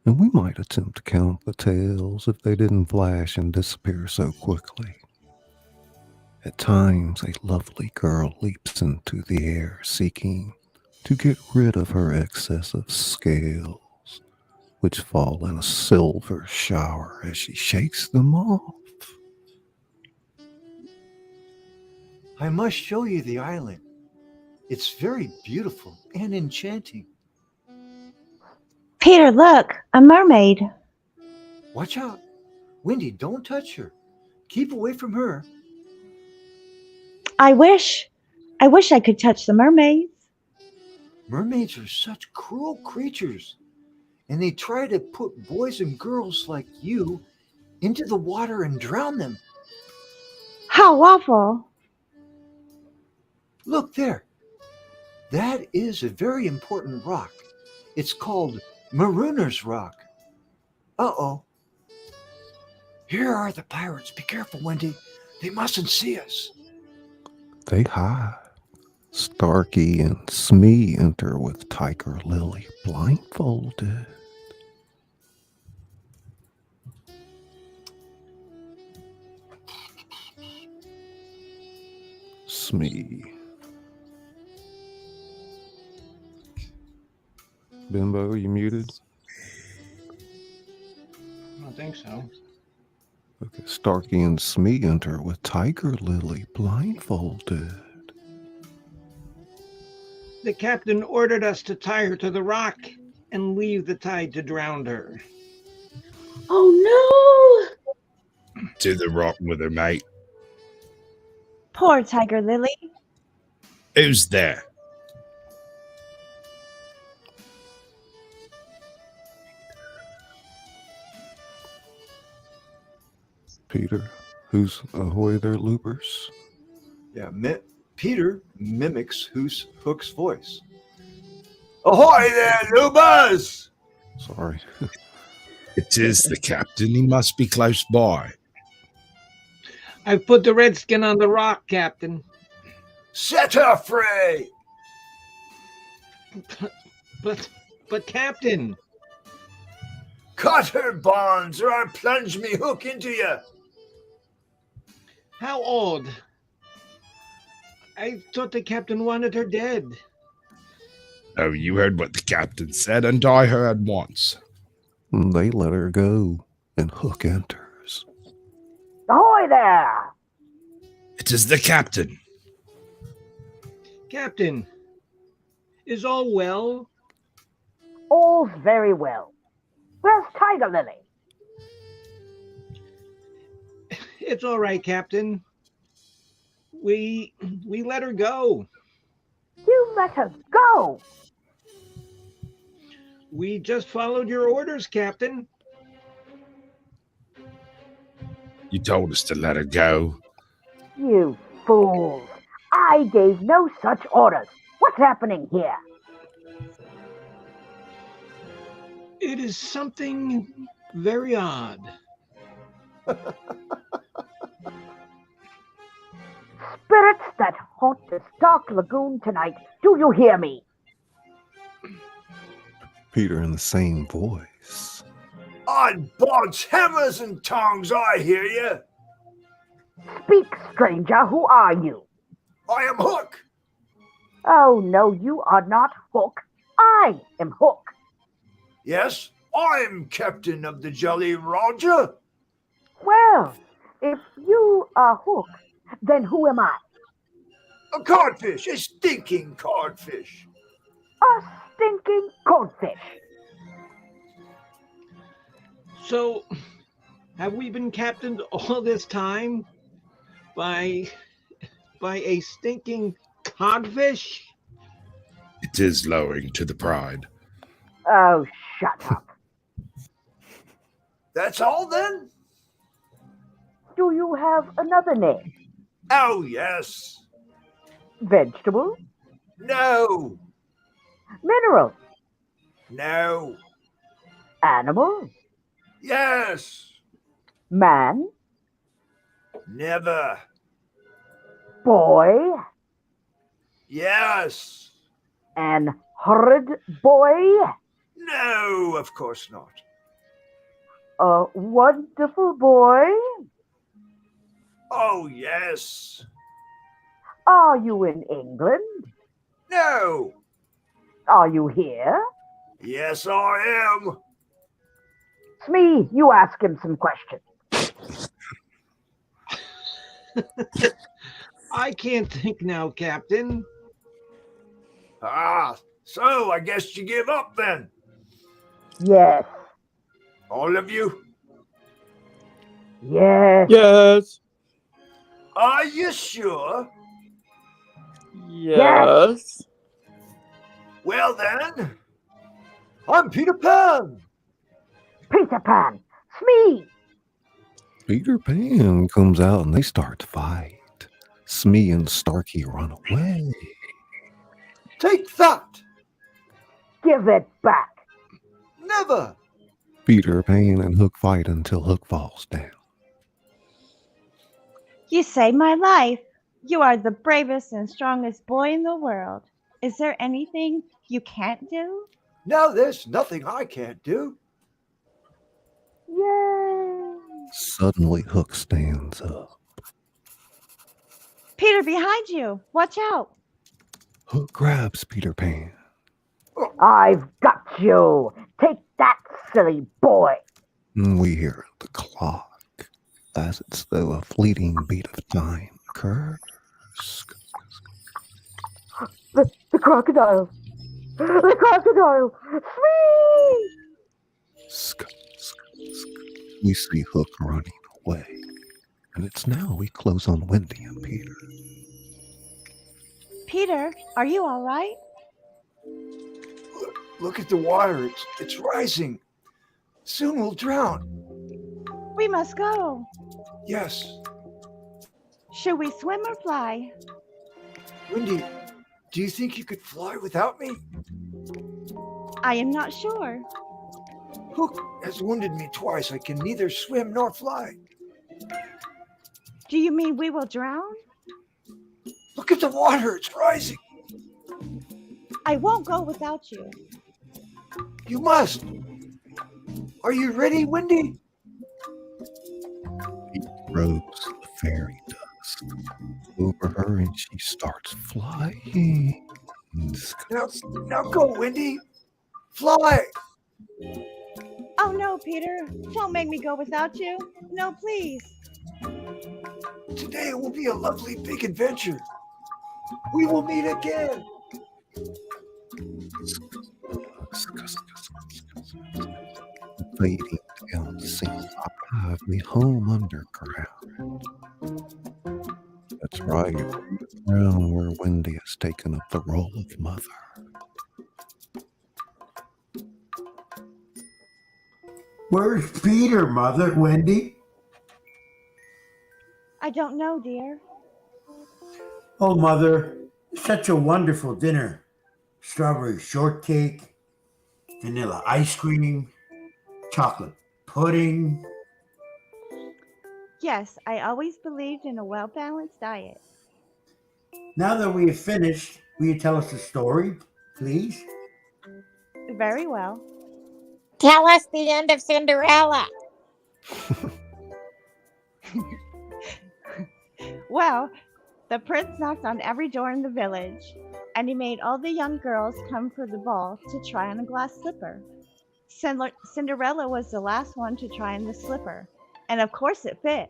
And we might attempt to count the tails if they didn't flash and disappear so quickly. At times, a lovely girl leaps into the air seeking to get rid of her excessive scales, which fall in a silver shower as she shakes them off. I must show you the island. It's very beautiful and enchanting. Peter, look, a mermaid. Watch out. Wendy, don't touch her. Keep away from her. I wish I could touch the mermaids. Mermaids are such cruel creatures, and they try to put boys and girls like you into the water and drown them. How awful. Look there. That is a very important rock. It's called Marooner's Rock. Uh-oh. Here are the pirates. Be careful, Wendy. They mustn't see us. They hide. Starkey and Smee enter with Tiger Lily blindfolded. Smee. Bimbo, you muted? I don't think so. Okay, Starkey and Smee enter with Tiger Lily blindfolded. The captain ordered us to tie her to the rock and leave the tide to drown her. Oh To the rock with her, mate. Poor Tiger Lily. Who's there? Peter, who's ahoy there, loopers? Yeah, Peter mimics Hook's voice. Ahoy there, Lubas! Sorry. It is the captain. He must be close by. I've put the redskin on the rock, Captain. Set her free! But Captain, Cut her bonds, or I'll plunge me hook into you. how odd. I thought the captain wanted her dead. Oh, you heard what the captain said, and I heard once. They let her go, and Hook enters. Ahoy there! It is the captain. Captain, is all well? All's very well. Where's Tiger Lily? It's all right, Captain. We let her go. You let her go! We just followed your orders, Captain. You told us to let her go. You fools! I gave no such orders. What's happening here? It is something very odd. Spirits that haunt this dark lagoon tonight, do you hear me? Peter in the same voice. On bods, hammers, and tongs, I hear you. Speak, stranger, who are you? I am Hook. Oh, no, you are not Hook. I am Hook. Yes, I'm captain of the Jolly Roger. Well, if you are Hook, then who am I? A codfish, a stinking codfish. A stinking codfish. So, have we been captained all this time by a stinking codfish? It is lowering to the pride. Oh, shut up. That's all then? Do you have another name? Oh, yes. Vegetable? No. Mineral? No. Animal? Yes. Man? Never. Boy? Yes. An horrid boy? No, of course not. A wonderful boy? Oh, yes. Are you in England? No. Are you here? Yes, I am. Smee, you ask him some questions. I can't think now, Captain. Ah, so I guess you give up then. Yes. All of you? Yes. Yes. Are you sure? Yes. Well then, I'm Peter Pan. Peter Pan. Smee. Peter Pan comes out and they start to fight. Smee and Starkey run away. Take that! Give it back. Never! Peter Pan and Hook fight until Hook falls down. You saved my life. You are the bravest and strongest boy in the world. Is there anything you can't do? Now there's nothing I can't do. Yay! Suddenly, Hook stands up. Peter, behind you. Watch out. Hook grabs Peter Pan. I've got you. Take that, silly boy. And we hear the clock as it's though a fleeting beat of time occurs. The crocodile. The crocodile. Smee! We see Hook running away. And it's now we close on Wendy and Peter. Peter, are you all right? Look at the water. It's rising. Soon we'll drown. We must go. Yes. Should we swim or fly? Wendy, do you think you could fly without me? I am not sure. Hook has wounded me twice. I can neither swim nor fly. Do you mean we will drown? Look at the water. It's rising. I won't go without you. You must. Are you ready, Wendy? He throws the fairy dust over her and she starts flying. Now go, Wendy. Fly. Oh no, Peter. Don't make me go without you. No, please. Today will be a lovely big adventure. We will meet again. Fading down the scene, drive me home underground. That's right, underground where Wendy has taken up the role of mother. Where's Peter, Mother? Wendy? I don't know, dear. Oh, Mother, such a wonderful dinner. Strawberry shortcake, vanilla ice cream, chocolate pudding. Yes, I always believed in a well-balanced diet. Now that we have finished, will you tell us a story, please? Very well. Tell us the end of Cinderella. Well, the prince knocked on every door in the village, and he made all the young girls come for the ball to try on a glass slipper. Cinderella was the last one to try on the slipper, and of course it fit.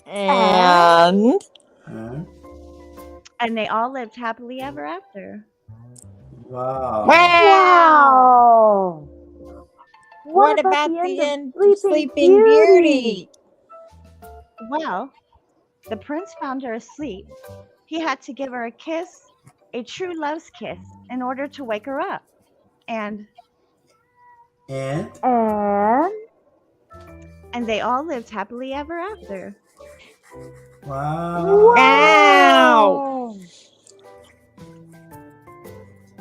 And? And they all lived happily ever after. Wow. Wow! What about about the the end end of of Sleeping Beauty? Well, the prince found her asleep. He had to give her a kiss, a true love's kiss, in order to wake her up. And they all lived happily ever after. Wow. Wow!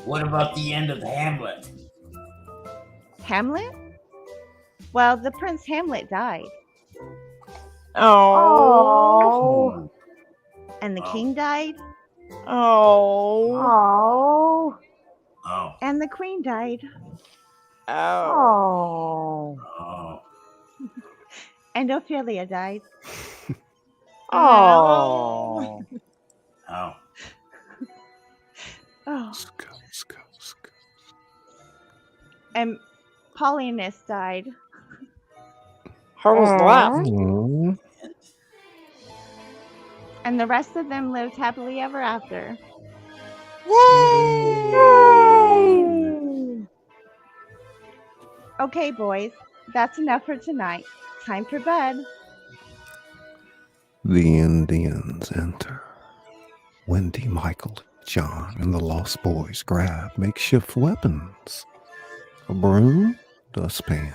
What about the end of Hamlet? Hamlet? Well, the Prince Hamlet died. Oh. And the king died. Oh. And the queen died. Oh. And Ophelia died. Oh. Oh. And Polynus died. Her was left. And the rest of them lived happily ever after. Yay! Okay, boys, that's enough for tonight. Time for bed. The Indians enter. Wendy, Michael, John, and the Lost Boys grab makeshift weapons. A broom, dustpan,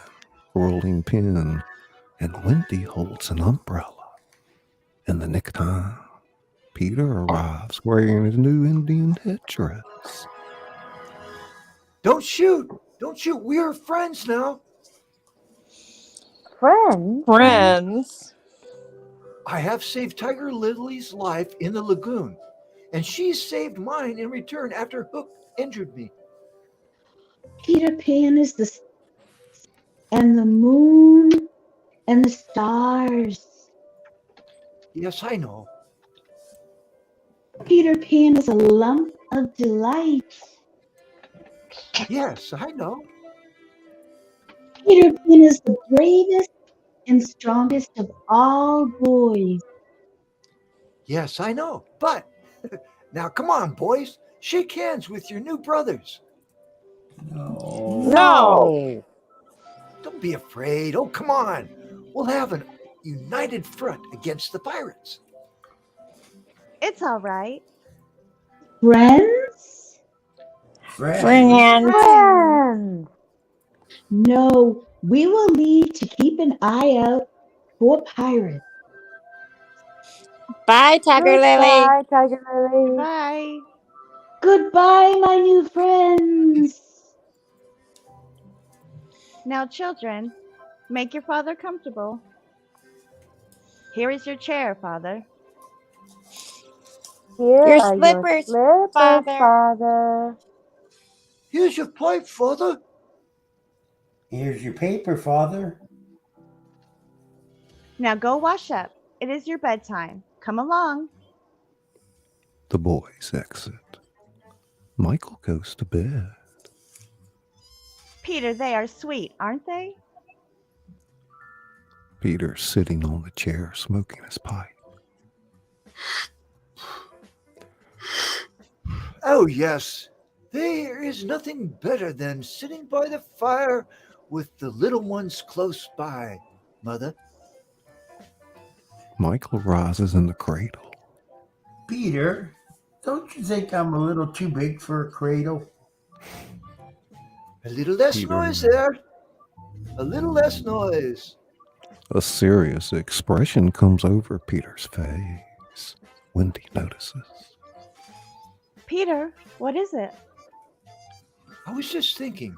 rolling pin, and Wendy holds an umbrella. In the nick of time, Peter arrives wearing his new Indian headdress. Don't shoot! Don't shoot! We are friends now. Friends? Friends. I have saved Tiger Lily's life in the lagoon, and she's saved mine in return after Hook injured me. Peter Pan is the and the moon and the stars. Yes, I know. Peter Pan is a lump of delight. Yes, I know. Peter Pan is the bravest and strongest of all boys. Yes, I know. But now come on, boys. Shake hands with your new brothers. No. Don't be afraid. Oh, come on. We'll have an united front against the pirates. It's all right. Friends? Friends. Friends. No, we will leave to keep an eye out for pirates. Bye, Tiger Lily. Goodbye, Tiger Lily. Bye. Goodbye, my new friends. Now, children, make your father comfortable. Here is your chair, Father. Here Your are slippers, your slippers, Father. Father. Here's your pipe, Father. Here's your paper, Father. Now go wash up. It is your bedtime. Come along. The boys exit. Michael goes to bed. Peter, they are sweet, aren't they? Peter's sitting on the chair smoking his pipe. Oh, yes. There is nothing better than sitting by the fire with the little ones close by, Mother. Michael rises in the cradle. Peter, don't you think I'm a little too big for a cradle? A little less Peter. noise there. A little less noise. A serious expression comes over Peter's face. Wendy notices. Peter, what is it? I was just thinking.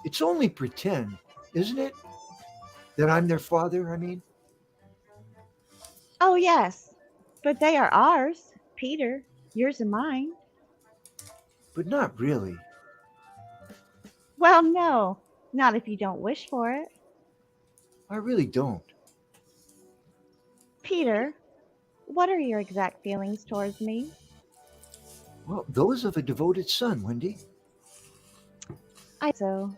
It's only pretend, isn't it? That I'm their father, I mean. Oh, yes. But they are ours, Peter. Yours and mine. But not really. Well, no. Not if you don't wish for it. I really don't. Peter, what are your exact feelings towards me? Well, those of a devoted son, Wendy. So.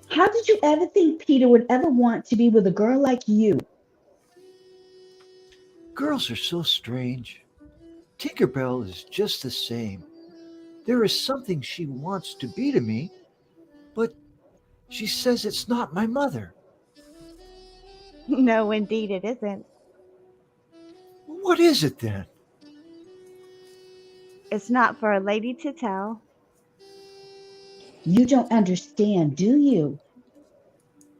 How did you ever think Peter would ever want to be with a girl like you? Girls are so strange. TinkerBell is just the same. There is something she wants to be to me, but she says it's not my mother. No, indeed it isn't. What is it then? It's not for a lady to tell. You don't understand, do you?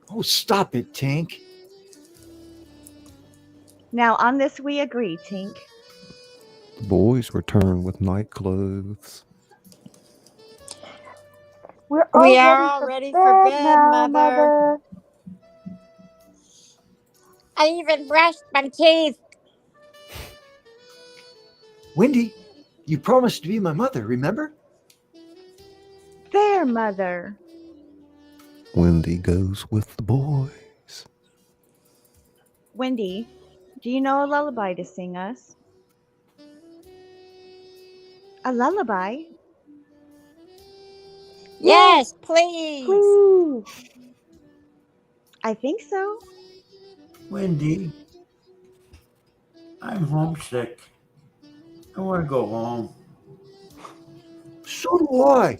Oh, stop it, Tink. Now on this we agree, Tink. The boys return with night clothes. We are all ready for bed, now, Mother. I even brushed my teeth. Wendy, you promised to be my mother, remember? There, Mother. Wendy goes with the boys. Wendy, do you know a lullaby to sing us? A lullaby? Yes, please. Please. I think so. Wendy, I'm homesick. I want to go home. So do I.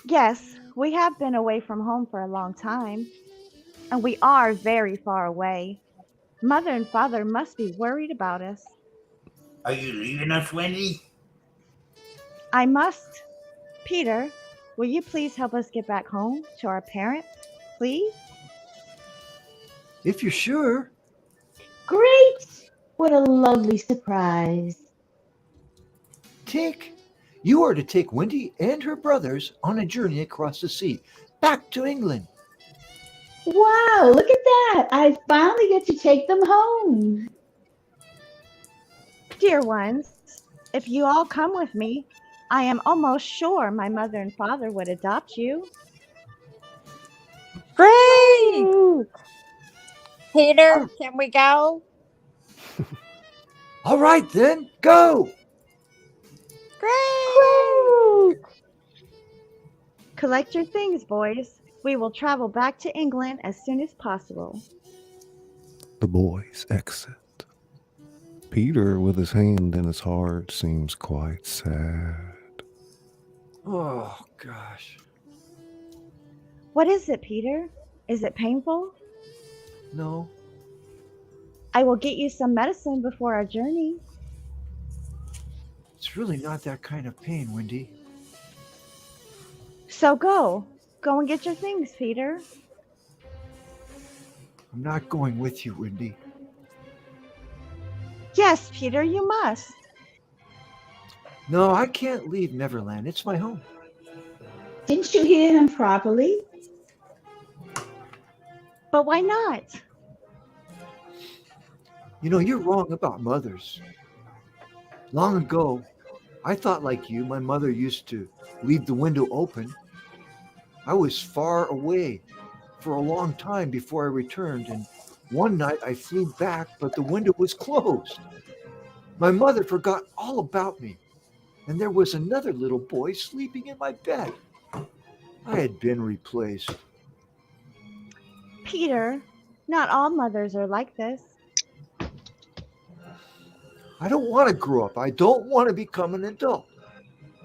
Yes, we have been away from home for a long time. And we are very far away. Mother and Father must be worried about us. Are you leaving us, Wendy? I must. Peter, will you please help us get back home to our parents, please? If you're sure. Great! What a lovely surprise. Tink, you are to take Wendy and her brothers on a journey across the sea, back to England. Wow, look at that. I finally get to take them home. Dear ones, if you all come with me, I am almost sure my mother and father would adopt you. Great! Great! Peter, can we go? All right, then, go! Great! Great! Collect your things, boys. We will travel back to England as soon as possible. The boys exit. Peter, with his hand in his heart, seems quite sad. Oh, gosh. What is it, Peter? Is it painful? No, I will get you some medicine before our journey. it's really not that kind of pain, Wendy. So go. Go and get your things, Peter. I'm not going with you, Wendy. Yes, Peter, you must. No, I can't leave Neverland. It's my home. Didn't you hear him properly? But why not? You know, you're wrong about mothers. Long ago, I thought like you, my mother used to leave the window open. I was far away for a long time before I returned, and one night I flew back, but the window was closed. My mother forgot all about me, and there was another little boy sleeping in my bed. I had been replaced. Peter, not all mothers are like this. I don't want to grow up. I don't want to become an adult.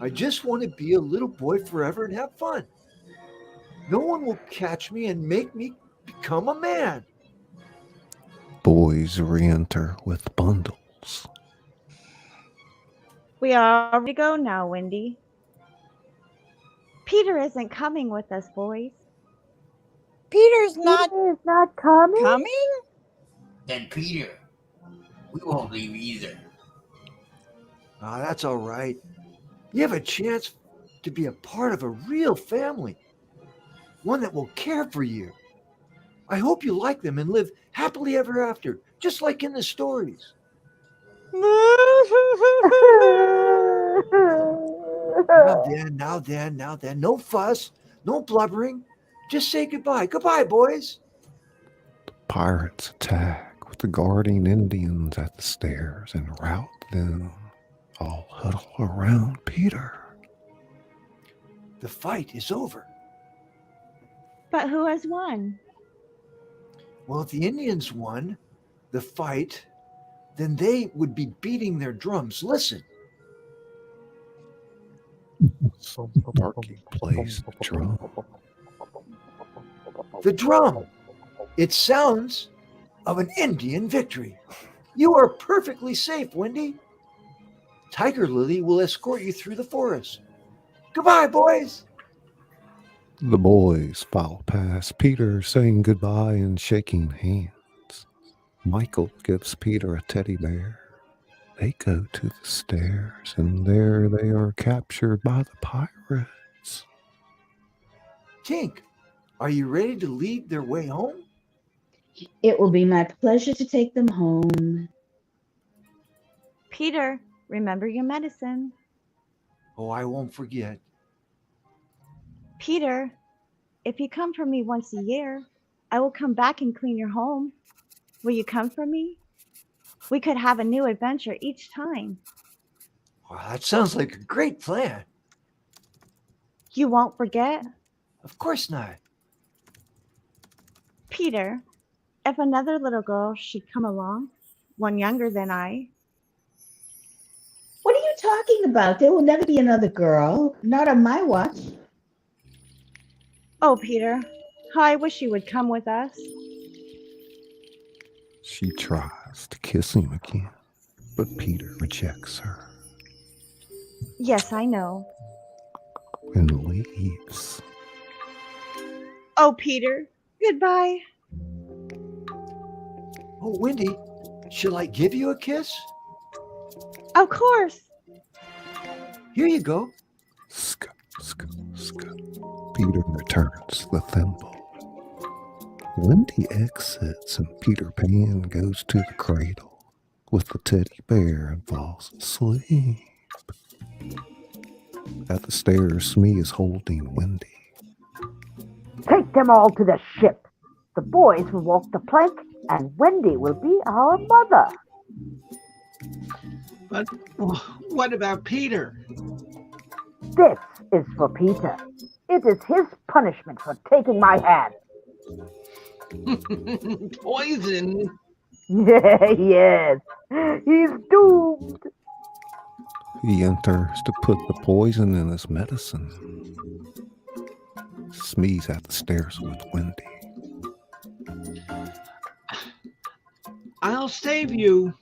I just want to be a little boy forever and have fun. No one will catch me and make me become a man. Boys re-enter with bundles. We are ready to go now, Wendy. Peter isn't coming with us, boys. Peter's not Peter is not coming? coming? Then Peter, we won't leave either. Ah, that's all right. You have a chance to be a part of a real family, one that will care for you. I hope you like them and live happily ever after, just like in the stories. Now then, no fuss, no blubbering. Just say goodbye. Goodbye, boys. Pirates attack with the guarding Indians at the stairs and rout them. All huddle around Peter. The fight is over. But who has won? Well, if the Indians won the fight, then they would be beating their drums. Listen. Darky plays the drum. The drum. It sounds of an Indian victory. You are perfectly safe, Wendy. Tiger Lily will escort you through the forest. Goodbye, boys. The boys file past Peter, saying goodbye and shaking hands. Michael gives Peter a teddy bear. They go to the stairs, and there they are captured by the pirates. Tink, are you ready to lead their way home? It will be my pleasure to take them home. Peter, remember your medicine. Oh, I won't forget. Peter, if you come for me once a year, I will come back and clean your home. Will you come for me? We could have a new adventure each time. Well, that sounds like a great plan. You won't forget? Of course not. Peter, if another little girl should come along, one younger than I. What are you talking about? There will never be another girl. Not on my watch. Oh, Peter, how I wish you would come with us. She tries to kiss him again, but Peter rejects her Yes, I know. and leaves. Oh, Peter, goodbye. Oh, Wendy, shall I give you a kiss? Of course. Here you go. Sk, sk, sk. Peter returns the thimble. Wendy exits and Peter Pan goes to the cradle with the teddy bear and falls asleep. At the stairs, Smee is holding Wendy. Take them all to the ship. The boys will walk the plank, and Wendy will be our mother. But what about Peter? This is for Peter. It is his punishment for taking my hand. Poison? Yes, he's doomed. He enters to put the poison in his medicine. Smee's at the stairs with Wendy. I'll save you,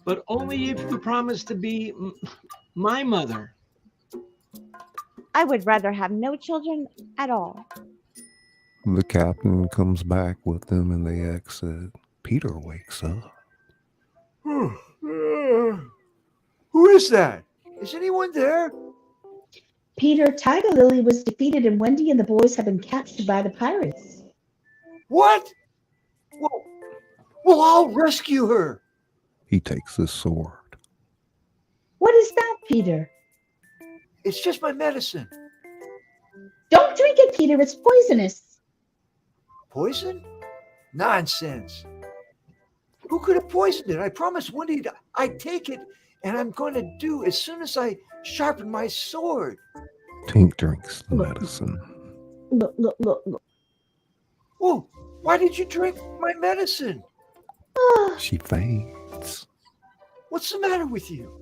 but only if you promise to be my mother. I would rather have no children at all. The captain comes back with them and they exit. Peter wakes up. Who is that? Is anyone there? Peter, Tiger Lily was defeated, and Wendy and the boys have been captured by the pirates. What? Well, I'll rescue her. He takes his sword. What is that, Peter? It's just my medicine. Don't drink it, Peter. It's poisonous. Poison? Nonsense. Who could have poisoned it? I promised Wendy I'd take it, and I'm going to do as soon as I sharpen my sword. Tink drinks the medicine. Look. Whoa, why did you drink my medicine? She faints. What's the matter with you?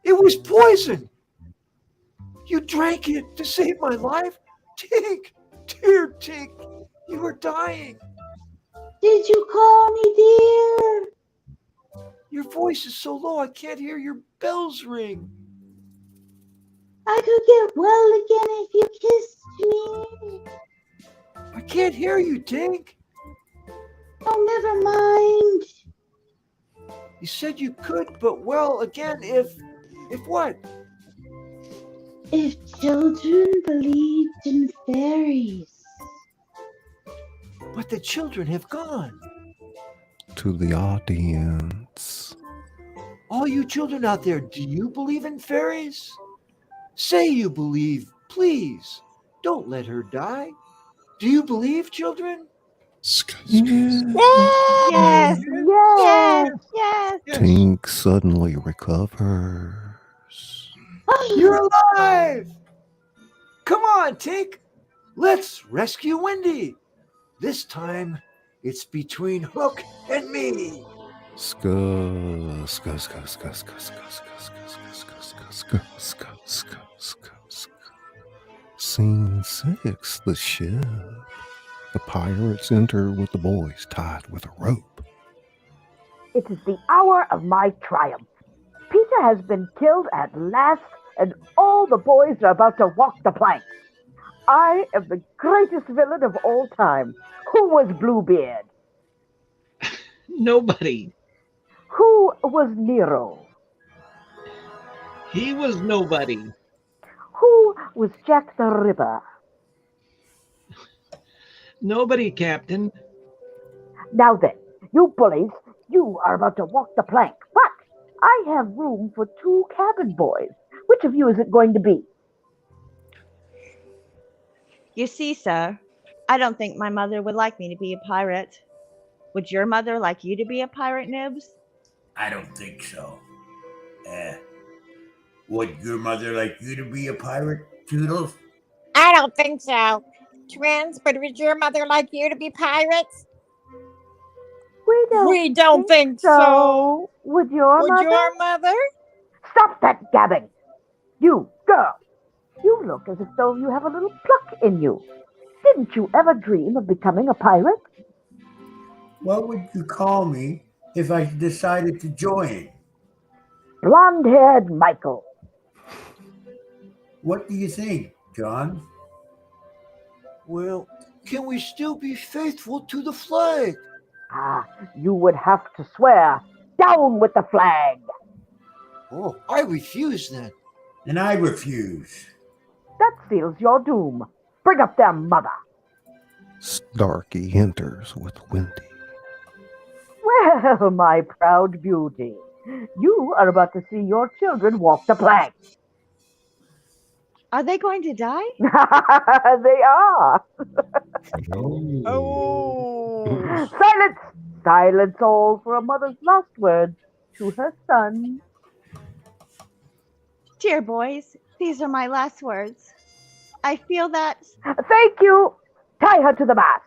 It was poison. You drank it to save my life? Tink, dear Tink, you were dying. Did you call me dear? Your voice is so low I can't hear your bells ring. I could get well again if you kissed me. I can't hear you, Tink. Oh, never mind. You said you could, but well, again, if what? If children believed in fairies. But the children have gone. To the audience. All you children out there, do you believe in fairies? Say you believe, please. Don't let her die. Do you believe, children? Yes. Tink suddenly recovers. You're alive! Come on, Tink. Let's rescue Wendy. This time, it's between Hook and me. Scene 6, the ship. The pirates enter with the boys tied with a rope. It is the hour of my triumph. Peter has been killed at last, and all the boys are about to walk the plank. I am the greatest villain of all time. Who was Bluebeard? Nobody. Who was Nero? He was nobody. Who was Jack the Ripper? Nobody, Captain. Now then, you bullies, you are about to walk the plank, but I have room for 2 cabin boys. Which of you is it going to be? You see, sir, I don't think my mother would like me to be a pirate. Would your mother like you to be a pirate, Nibs? I don't think so. Would your mother like you to be a pirate, Toodles? I don't think so. Twins, but would your mother like you to be pirates? We don't think so. Would your mother? Stop that gabbing! You, girl, you look as if though you have a little pluck in you. Didn't you ever dream of becoming a pirate? What would you call me if I decided to join? Blonde-haired Michael. What do you think, John? Well, can we still be faithful to the flag? You would have to swear. Down with the flag! Oh, I refuse then. And I refuse. That seals your doom. Bring up their mother. Starkey enters with Wendy. Well, my proud beauty, you are about to see your children walk the plank. Are they going to die? They are. Oh. Silence! Silence all for a mother's last words to her son. Dear boys, these are my last words. I feel that. Thank you. Tie her to the mast.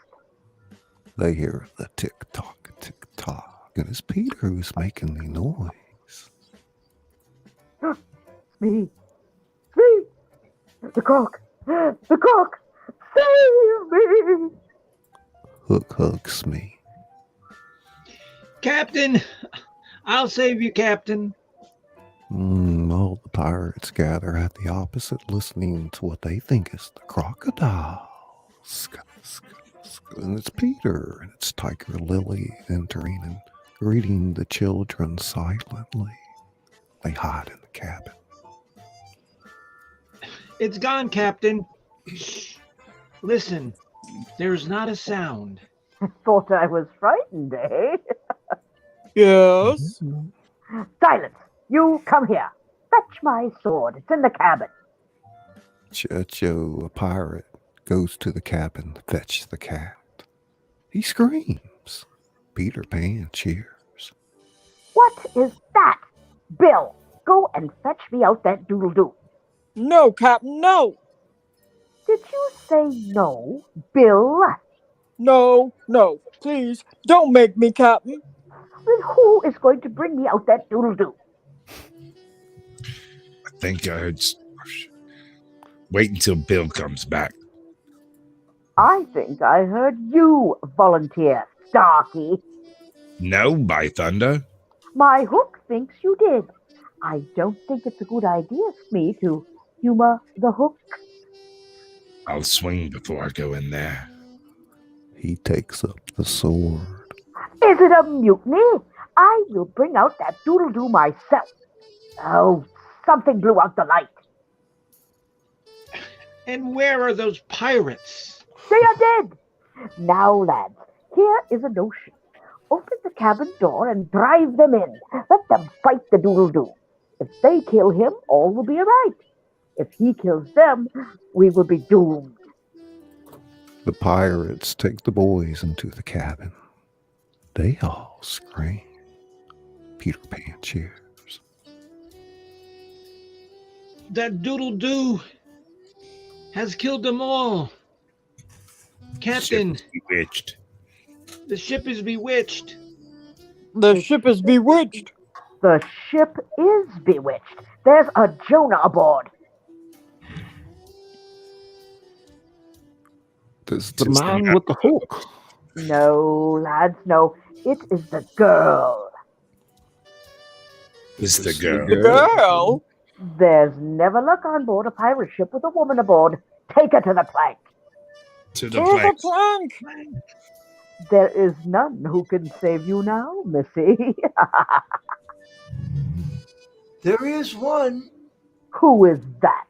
They hear the tick-tock, tick-tock, and it's Peter who's making the noise. Smee. Smee. The croc. The croc. Save me. Hook hugs me. Captain, I'll save you, Captain. All the pirates gather at the opposite, listening to what they think is the crocodile. And it's Peter and it's Tiger Lily entering and greeting the children silently. They hide in the cabin. It's gone, Captain. Shh. Listen, there's not a sound. Thought I was frightened, eh? Yes. Silence. You come here. Fetch my sword. It's in the cabin. Chacho, a pirate, goes to the cabin to fetch the cat. He screams. Peter Pan cheers. What is that? Bill, go and fetch me out that doodle-doo. No, Captain, no. Did you say no, Bill? No, no. Please, don't make me, Captain. Then who is going to bring me out that doodle-doo? I think I'd wait until Bill comes back. I think I heard you volunteer, Starkey. No, by thunder. My hook thinks you did. I don't think it's a good idea, Smee, to humor the hook. I'll swing before I go in there. He takes up the sword. Is it a mutiny? I will bring out that doodle-doo myself. Oh, something blew out the light. And where are those pirates? They are dead. Now, lads, here is a notion. Open the cabin door and drive them in. Let them fight the doodle-doo. If they kill him, all will be all right. If he kills them, we will be doomed. The pirates take the boys into the cabin. They all scream. Peter Pan cheers. That doodle-doo has killed them all. Captain, Bewitched. the ship is bewitched. The ship is bewitched. The ship is bewitched. There's a Jonah aboard. This is the man with the hook. No, lads, no. It is the girl. It's the girl. The girl? There's never luck on board a pirate ship with a woman aboard. Take her to the plank. To the To the plank. plank. There is none who can save you now, Missy. There is one. Who is that?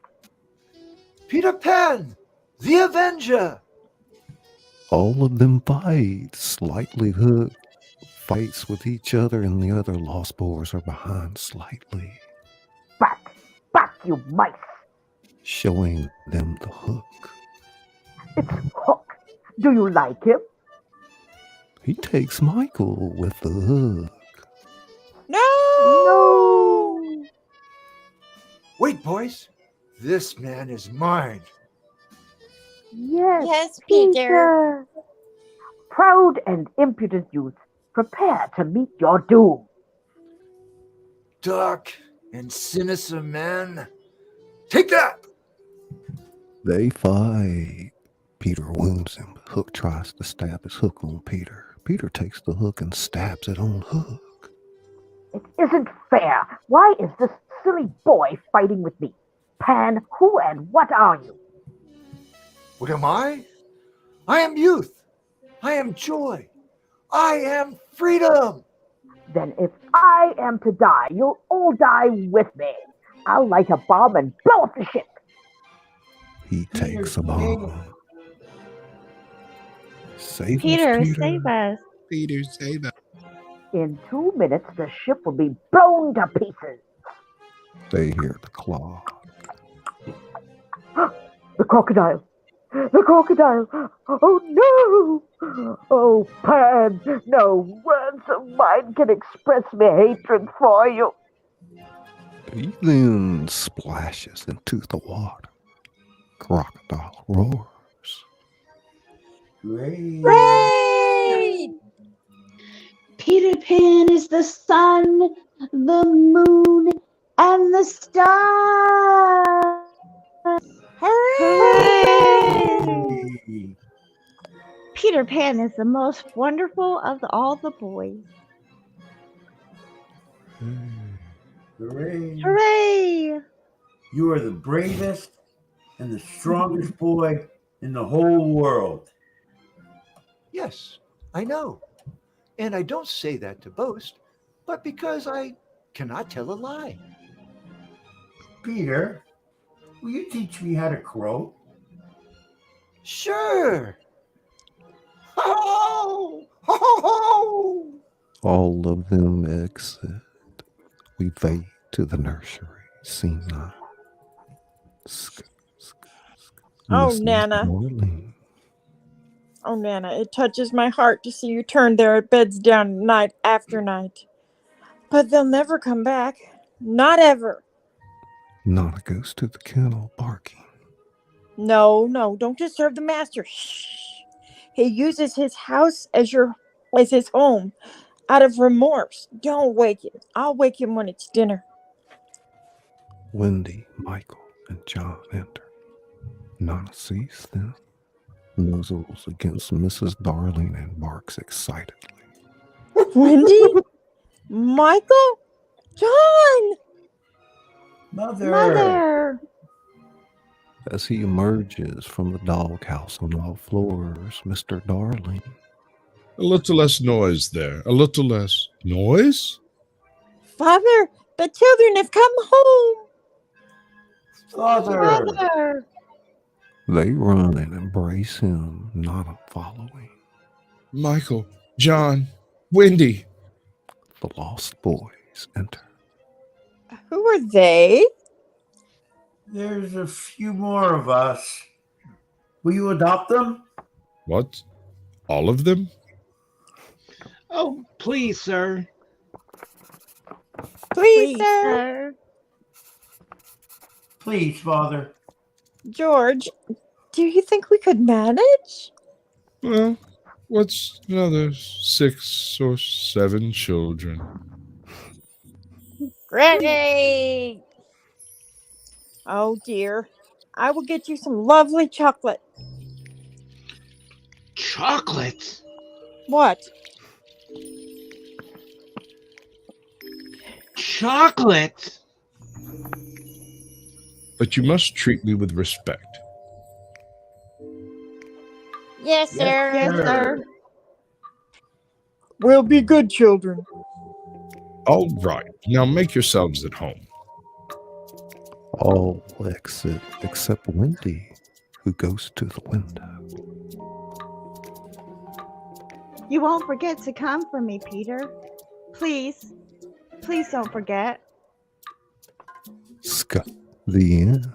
Peter Pan, the Avenger. All of them fight. Slightly hooked. Fights with each other, and the other lost boys are behind slightly, Back, back, you mice. showing them the hook. It's Hook. Do you like him? He takes Michael with the hook. No. Wait, boys. This man is mine. Yes, Yes, Peter. Proud and impudent youth, prepare to meet your doom. Dark and sinister man. Take that! They fight. Peter wounds him, but Hook tries to stab his hook on Peter. Peter takes the hook and stabs it on Hook. It isn't fair. Why is this silly boy fighting with me? Pan, who and what are you? What am I? I am youth. I am joy. I am freedom. Then if I am to die, you'll all die with me. I'll light a bomb and blow up the ship. He takes a bomb. Save Peter, us, Peter. save us. Peter, save us. In 2 minutes, the ship will be blown to pieces. They hear the claw. The crocodile! The crocodile! Oh no! Oh, Pan, no words of mine can express my hatred for you. He then splashes into the water. Crocodile roars. Great. Great! Peter Pan is the sun, the moon, and the stars. Hooray! Peter Pan is the most wonderful of all the boys. Hooray. Hooray! You are the bravest and the strongest boy in the whole world. Yes, I know. And I don't say that to boast, but because I cannot tell a lie. Peter, will you teach me how to crow? Sure. Ho, ho, ho, ho. All of them exit. We fade to the nursery. Scene 9. Oh, Mrs. Nana. Marlene. Oh, Nana, it touches my heart to see you turn their beds down night after night. But they'll never come back. Not ever. Nana goes to the kennel barking. No, don't disturb the master. Shh. He uses his house as his home out of remorse. Don't wake him. I'll wake him when it's dinner. Wendy, Michael, and John enter. Nana sees them, nuzzles against Mrs. Darling, and barks excitedly. Wendy? Michael? John! Mother. As he emerges from the doghouse on all floors, Mr. Darling. A little less noise there. A little less noise? Father, the children have come home. Father. They run and embrace him, Nana following. Michael, John, Wendy. The lost boys enter. Who are they? There's a few more of us. Will you adopt them? What? All of them? Oh, please, sir. Please, sir. Please, Father. George, do you think we could manage? Well, what's another 6 or 7 children? Great! Oh, dear. I will get you some lovely chocolate. Chocolate? What? Chocolate? But you must treat me with respect. Yes, sir. Yes, sir. We'll be good children. All right. Now make yourselves at home. All exit except Wendy, who goes to the window. You won't forget to come for me, Peter. Please. Please don't forget. The end.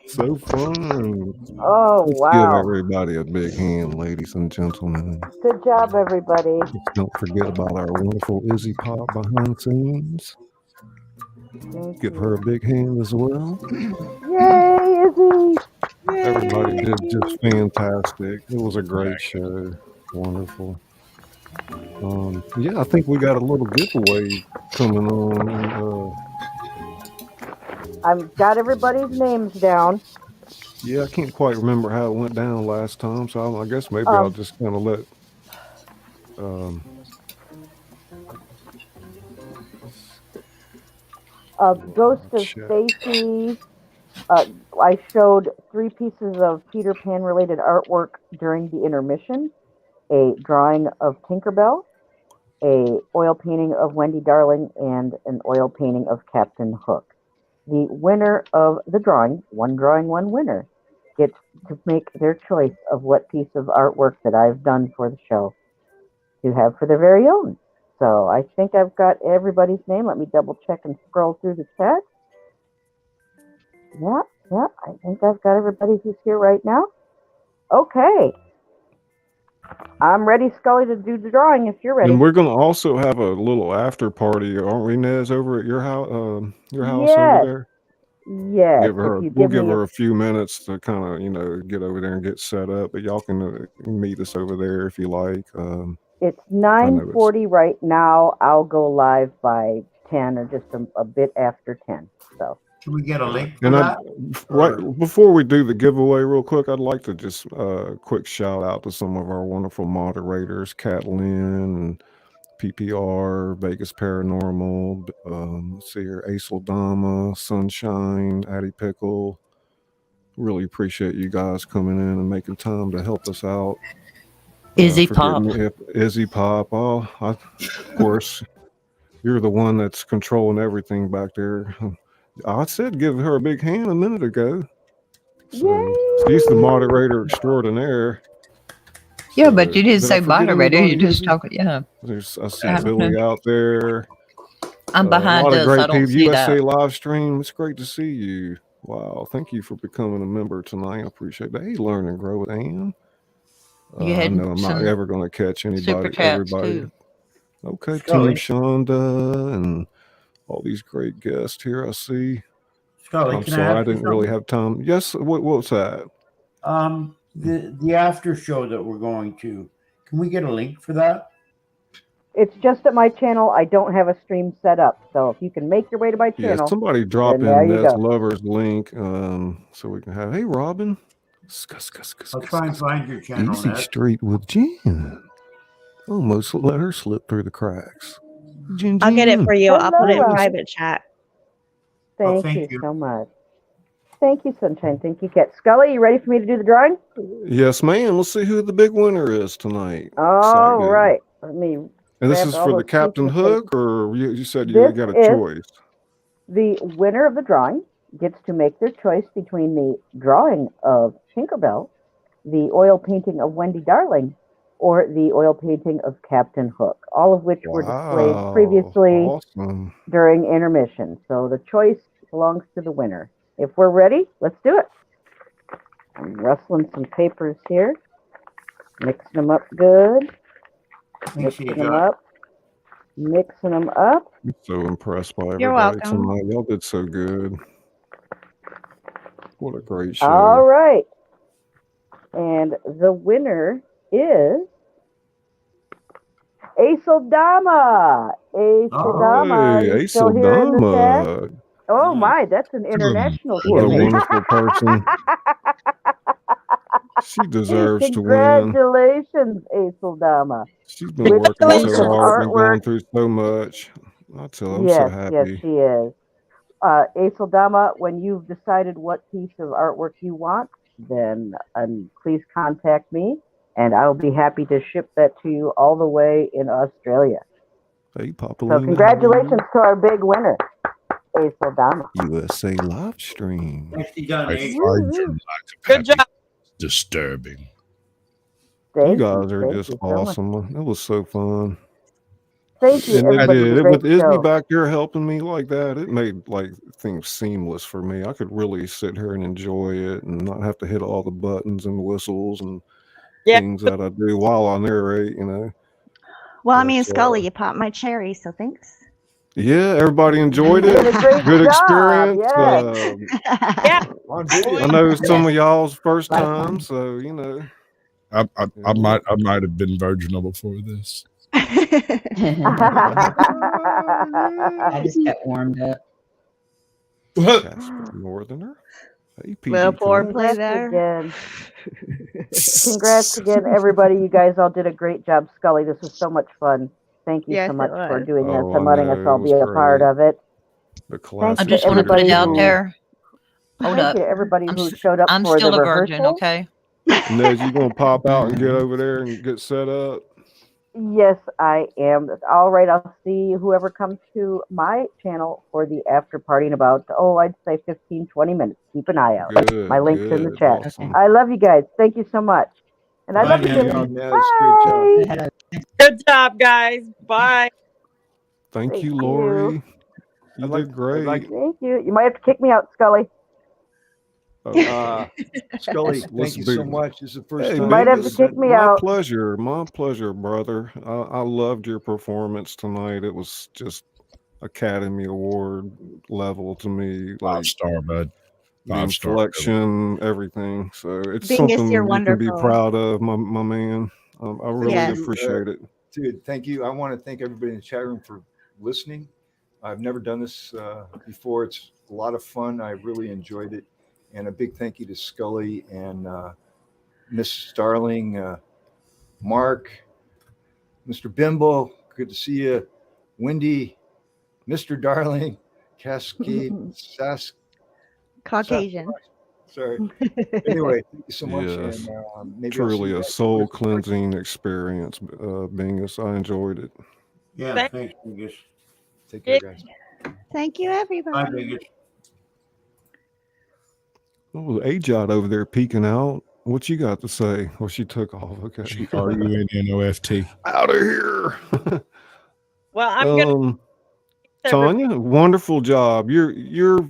So fun. Oh, Let's wow. give everybody a big hand, ladies and gentlemen. Good job, everybody. Don't forget about our wonderful Izzy Pop behind the scenes. Give her a big hand as well. Yay, Izzy! Everybody did just fantastic. It was a great show. Wonderful. Yeah, I think we got a little giveaway coming on. I've got everybody's names down. Yeah, I can't quite remember how it went down last time, so I guess maybe I'll just kind of let. Ghost of Check. Stacy, I showed 3 pieces of Peter Pan related artwork during the intermission: a drawing of Tinkerbell, a oil painting of Wendy Darling, and an oil painting of Captain Hook. The winner of the drawing, one winner, gets to make their choice of what piece of artwork that I've done for the show to have for their very own. So I think I've got everybody's name. Let me double check and scroll through the chat. Yeah, I think I've got everybody who's here right now. Okay. I'm ready, Scully, to do the drawing if you're ready. And we're going to also have a little after party, aren't we, Nez, over at your house? Your house Yes. over there. Yes. We'll give her a few minutes to kind of, get over there and get set up. But y'all can meet us over there if you like. It's 9:40 right now. I'll go live by 10 or just a bit after 10. So. Can we get a link for and that? Right before we do the giveaway real quick, I'd like to just quick shout out to some of our wonderful moderators, Cat Lynn and PPR, Vegas Paranormal, let's see here, Ace Dama, Sunshine, Addie Pickle. Really appreciate you guys coming in and making time to help us out. Izzy Pop. Izzy Pop. Oh, of course, you're the one that's controlling everything back there. I said give her a big hand a minute ago. So she's the moderator extraordinaire. Yeah, but you didn't say moderator. You just talk. Yeah. I see Billy out there. I'm behind us. I don't see USA that. live stream. It's great to see you. Wow. Thank you for becoming a member tonight. I appreciate that. Hey, learn and grow with Ann. I know I'm not ever going to catch everybody. Too. Okay, Scully. Team Shonda and all these great guests here I see. Scully, I'm sorry, I didn't really have time. Yes, what's that? The after show that we're going to, can we get a link for that? It's just at my channel. I don't have a stream set up. So if you can make your way to my channel. Yeah, somebody drop in Nez Lover's link so we can have, hey, Robin. I'll try and find your channel. Easy Street with Jen. Almost let her slip through the cracks. Jen. I'll get it for you. I'll put it in Robin. private chat. Thank you so much. Thank you, Sunshine. Thank you, Kat. Scully, you ready for me to do the drawing? Yes, ma'am. Let's see who the big winner is tonight. All right. Let me. And this is for the Captain Hook, or you said you got a choice? The winner of the drawing gets to make their choice between the drawing of Tinkerbell, the oil painting of Wendy Darling, or the oil painting of Captain Hook, all of which were displayed previously during intermission. So the choice belongs to the winner. If we're ready, let's do it. I'm rustling some papers here, mixing them up good. Mixing them up. I'm so impressed by everybody tonight. Y'all did so good. What a great show. All right. And the winner is Ace-O-Dama. Ace-O-Dama. Hey, Ace-O-Dama. Oh my, that's an international What a shipment. wonderful person. She deserves to win. Congratulations, Ace-O-Dama. She's been working so hard and going through so much. I tell her, I'm so happy. Yes, she is. Ace-O-Dama, when you've decided what piece of artwork you want, then please contact me, and I will be happy to ship that to you all the way in Australia. Hey, Papa. So congratulations to our big winner, Ace-O-Dama. USA live stream. Nicely done, Ace. Good job. Disturbing. You guys are just awesome. It was so fun. Thank you. With Izzy back there helping me like that, it made things seamless for me. I could really sit here and enjoy it and not have to hit all the buttons and whistles and things that I do while I narrate, Well, I mean, Scully, you popped my cherry, so thanks. Yeah, everybody enjoyed it. Good experience. Yeah. I know some of y'all's first time, so I might have been virginal before this. I just got warmed up. Northerner. Hey, well, foreplay there. Congrats again, everybody. You guys all did a great job. Scully, this was so much fun. Thank you so much for doing this and letting us all be a part of it. I just want to put it out there. Hold Thank up. you to everybody I'm who s- showed up I'm for the still a virgin, rehearsal. okay? Nez, you gonna pop out and get over there and get set up? Yes, I am. All right, I'll see whoever comes to my channel for the after party in about, I'd say 15, 20 minutes. Keep an eye out. My Good, link's in the good, chat. awesome. I love you guys. Thank you so much. And I Bye, love you, Nez. Good Billy. job, Nez. Great job. Bye. Good job, guys. Bye. Thank Thank you, you. Lori. You I'd like, did great. Thank you. You might have to kick me out, Scully. Okay. Scully, Let's thank you be- so much. This is the first Hey, You time. might have to Biggest, kick me my out. pleasure. My pleasure, brother. I loved your performance tonight. It was just Academy Award level to me. Like 5-star, bud. the 5-star. inflection, everything. So it's Bingus, something you're you can be wonderful. proud of, my man. I really Yes. appreciate it. Dude, thank you. I want to thank everybody in the chat room for listening. I've never done this before. It's a lot of fun. I really enjoyed it. And a big thank you to Scully and Miss Starling, Mark, Mr. Bimbo. Good to see you. Wendy, Mr. Darling, Cascade, Caucasian. Sorry. Anyway, thank you so much. Yes. And maybe Truly I'll a see you soul guys. cleansing experience, Bingus. I enjoyed it. Yeah, thanks, Vegas. Take care, guys. Thank you, Bye, everybody. Vegas. Oh, Ajot over there peeking out. What you got to say? Well, she took off. Okay. GRUNNOFT. Out of here. Well, I'm gonna Tanya, wonderful job. Your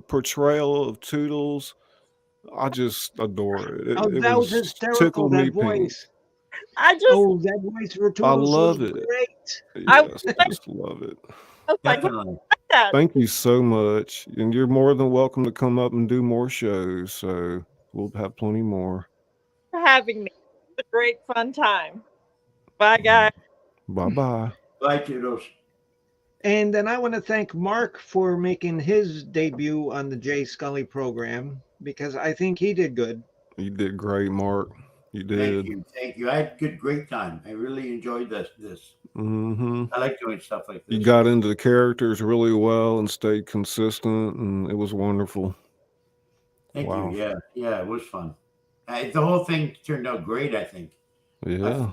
portrayal of Toodles, I just adore it. Oh, It that was was hysterical. tickled me That pink. voice. I just Oh, that voice for I Toodles was love it. great. I Yes, I just love it. was like, what Definitely. is that? Thank you so much. And you're more than welcome to come up and do more shows. So we'll have plenty more. For having me. It's a great fun time. Bye, guys. Bye-bye. Bye, Toodles. And then I want to thank Mark for making his debut on the Jay Scully program because I think he did good. You did great, Mark. You did. Thank you. I had a great time. I really enjoyed this. Mm-hmm. I like doing stuff like this. You got into the characters really well and stayed consistent, and it was wonderful. Thank Wow. you. Yeah, it was fun. The whole thing turned out great, I think. Yeah.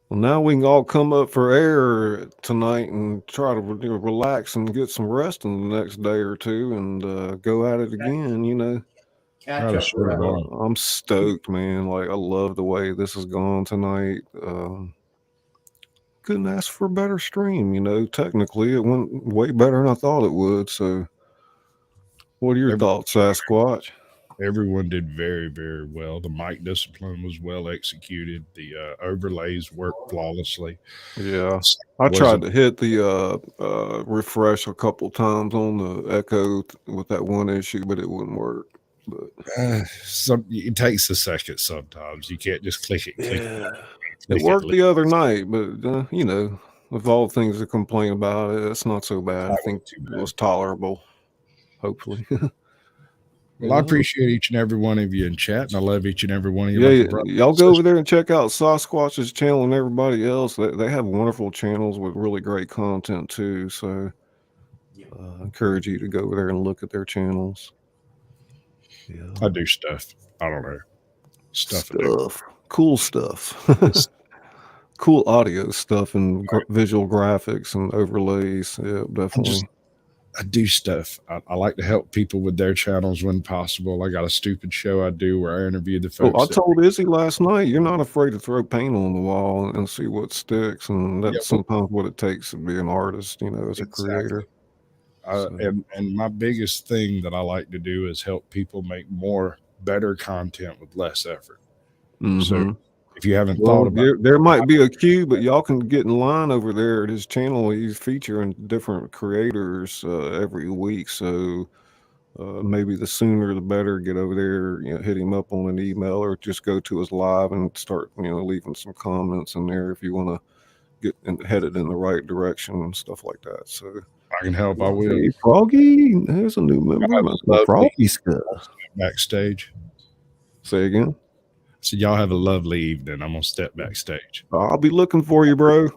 Well, now we can all come up for air tonight and try to relax and get some rest in the next day or two and go at it again, you know. Catch up forever. I'm stoked, man. Like, I love the way this has gone tonight. Couldn't ask for a better stream, you know. Technically, it went way better than I thought it would. So, what are your thoughts, Sasquatch? Everyone did very, very well. The mic discipline was well executed. The overlays worked flawlessly. Yeah, I tried to hit the refresh a couple times on the echo with that one issue, but it wouldn't work. But it takes a second sometimes. You can't just click it. It worked the other night, but you know, with all things to complain about, it's not so bad. I think it was tolerable. Hopefully. Well, I appreciate each and every one of you in chat, and I love each and every one of you. Yeah, y'all go over there and check out Sasquatch's channel and everybody else. They have wonderful channels with really great content too. So I encourage you to go over there and look at their channels. Yeah. I do stuff. I don't know. Stuff. Cool stuff. Cool audio stuff and visual graphics and overlays. Yeah, definitely. I do stuff. I like to help people with their channels when possible. I got a stupid show I do where I interview the folks. I told Izzy last night, you're not afraid to throw paint on the wall and see what sticks. And that's sometimes what it takes to be an artist, you know, as a creator. And my biggest thing that I like to do is help people make better content with less effort. Mm-hmm. So if you haven't thought about there might be a queue, but y'all can get in line over there at his channel. He's featuring different creators every week. So maybe the sooner the better. Get over there, you know, hit him up on an email or just go to his live and start, you know, leaving some comments in there if you want to get headed in the right direction and stuff like that. So I can help. I will. Hey, Froggy, there's a new member. Froggy stuff. Backstage. Say again. So y'all have a lovely evening. I'm gonna step backstage. I'll be looking for you, bro.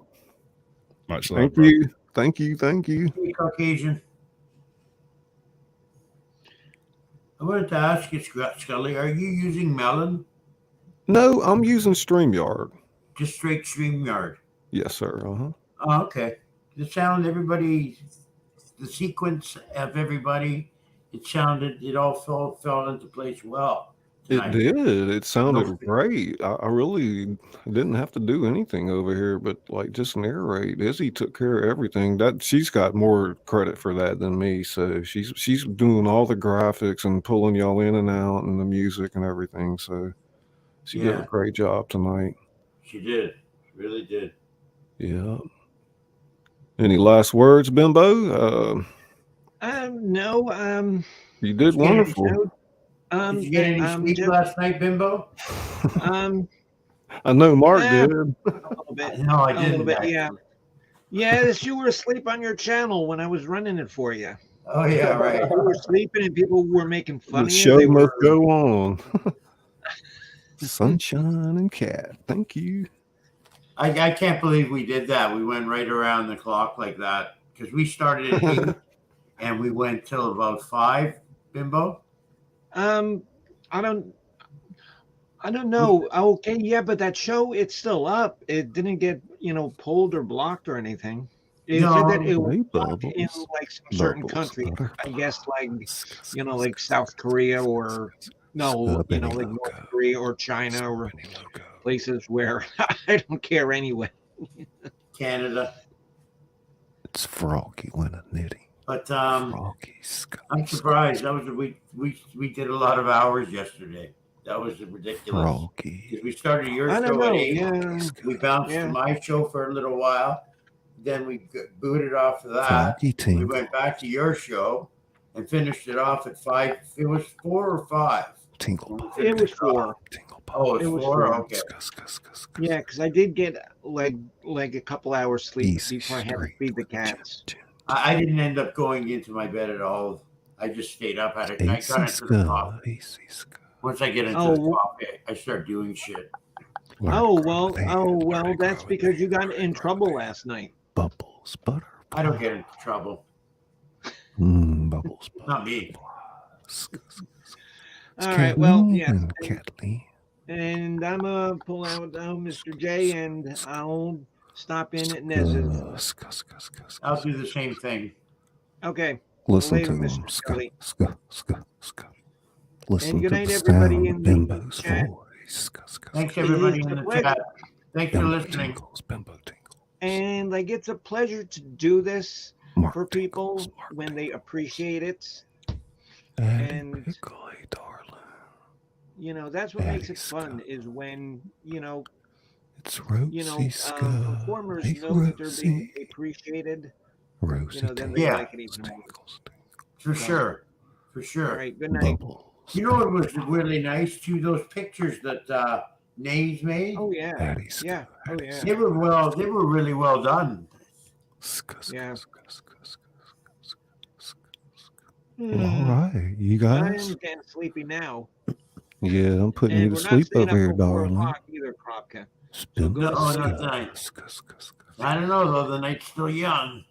Much love. Thank you. Thank you. Hey, Caucasian. I wanted to ask you, Scully, are you using Melon? No, I'm using StreamYard. Just straight StreamYard? Yes, sir. Oh, okay. The sound, everybody, the sequence of everybody, it all fell into place well tonight. It did. It sounded great. I really didn't have to do anything over here, but like just narrate. Izzy took care of everything. That she's got more credit for that than me. So she's doing all the graphics and pulling y'all in and out and the music and everything. So she did a great job tonight. She did. Really did. Yeah. Any last words, Bimbo? No. You did wonderful. Did you get any sleep last night, Bimbo? I know Mark did. A little bit. No, I didn't. A little bit, yeah. Yes, you were asleep on your channel when I was running it for you. Oh yeah, right. You were sleeping and people were making fun The of you. show must go on. Sunshine and Cat. Thank you. I can't believe we did that. We went right around the clock like that because we started at 8 and we went till about 5. Bimbo. I don't know. Okay, yeah, but that show, it's still up. It didn't get pulled or blocked or anything. It said that it was blocked in like some certain country. I guess like South Korea or like North Korea or China or places where I don't care anyway. Canada. It's Froggy when a nitty. But I'm surprised. That was we did a lot of hours yesterday. That was ridiculous. Because we started your show at 8. Yeah. We bounced to my show for a little while. Then we booted off of that. We went back to your show and finished it off at 5. It was 4 or 5. It was 4. Oh, it was 4. Okay. Yeah, because I did get like a couple hours sleep before I had to feed the cats. I didn't end up going into my bed at all. I just stayed up at it. I got into the coffee. Once I get into the coffee, I start doing shit. Oh well, that's because you got in trouble last night. Bubbles, butter. I don't get into trouble. Bubbles. Not me. All right, well, yeah. And I'm gonna pull out Mr. J, and I'll stop in at Nez's. I'll do the same thing. Okay. Listen later, to Mr. him. Scully. Listen and good to night, the everybody sound in of the Bimbo's chat. voice. Thanks, everybody in the chat. Thanks for listening. Bimbo tingles. And like, it's a pleasure to do this for people when they appreciate it. And that's what makes it fun, is when it's Rosie performers know that they're being appreciated. Then they like it even more. For sure. All right, good night. You know what was really nice too? Those pictures that Nez made. Oh yeah, yeah. Oh yeah. They were really well done. Yeah. All right, you guys. I am getting sleepy now. Yeah, I'm putting you to sleep over here, darling. Either, Kropka. So not tonight. I don't know though. The night's still young.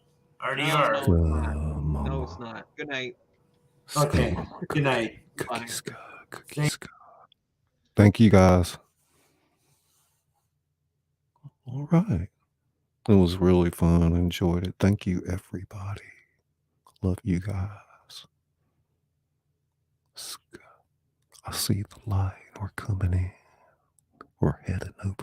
Already are. No, it's not. Good night. Okay. Good night. Thank you, guys. All right. It was really fun. I enjoyed it. Thank you, everybody. Love you guys. I see the light. We're coming in. We're heading over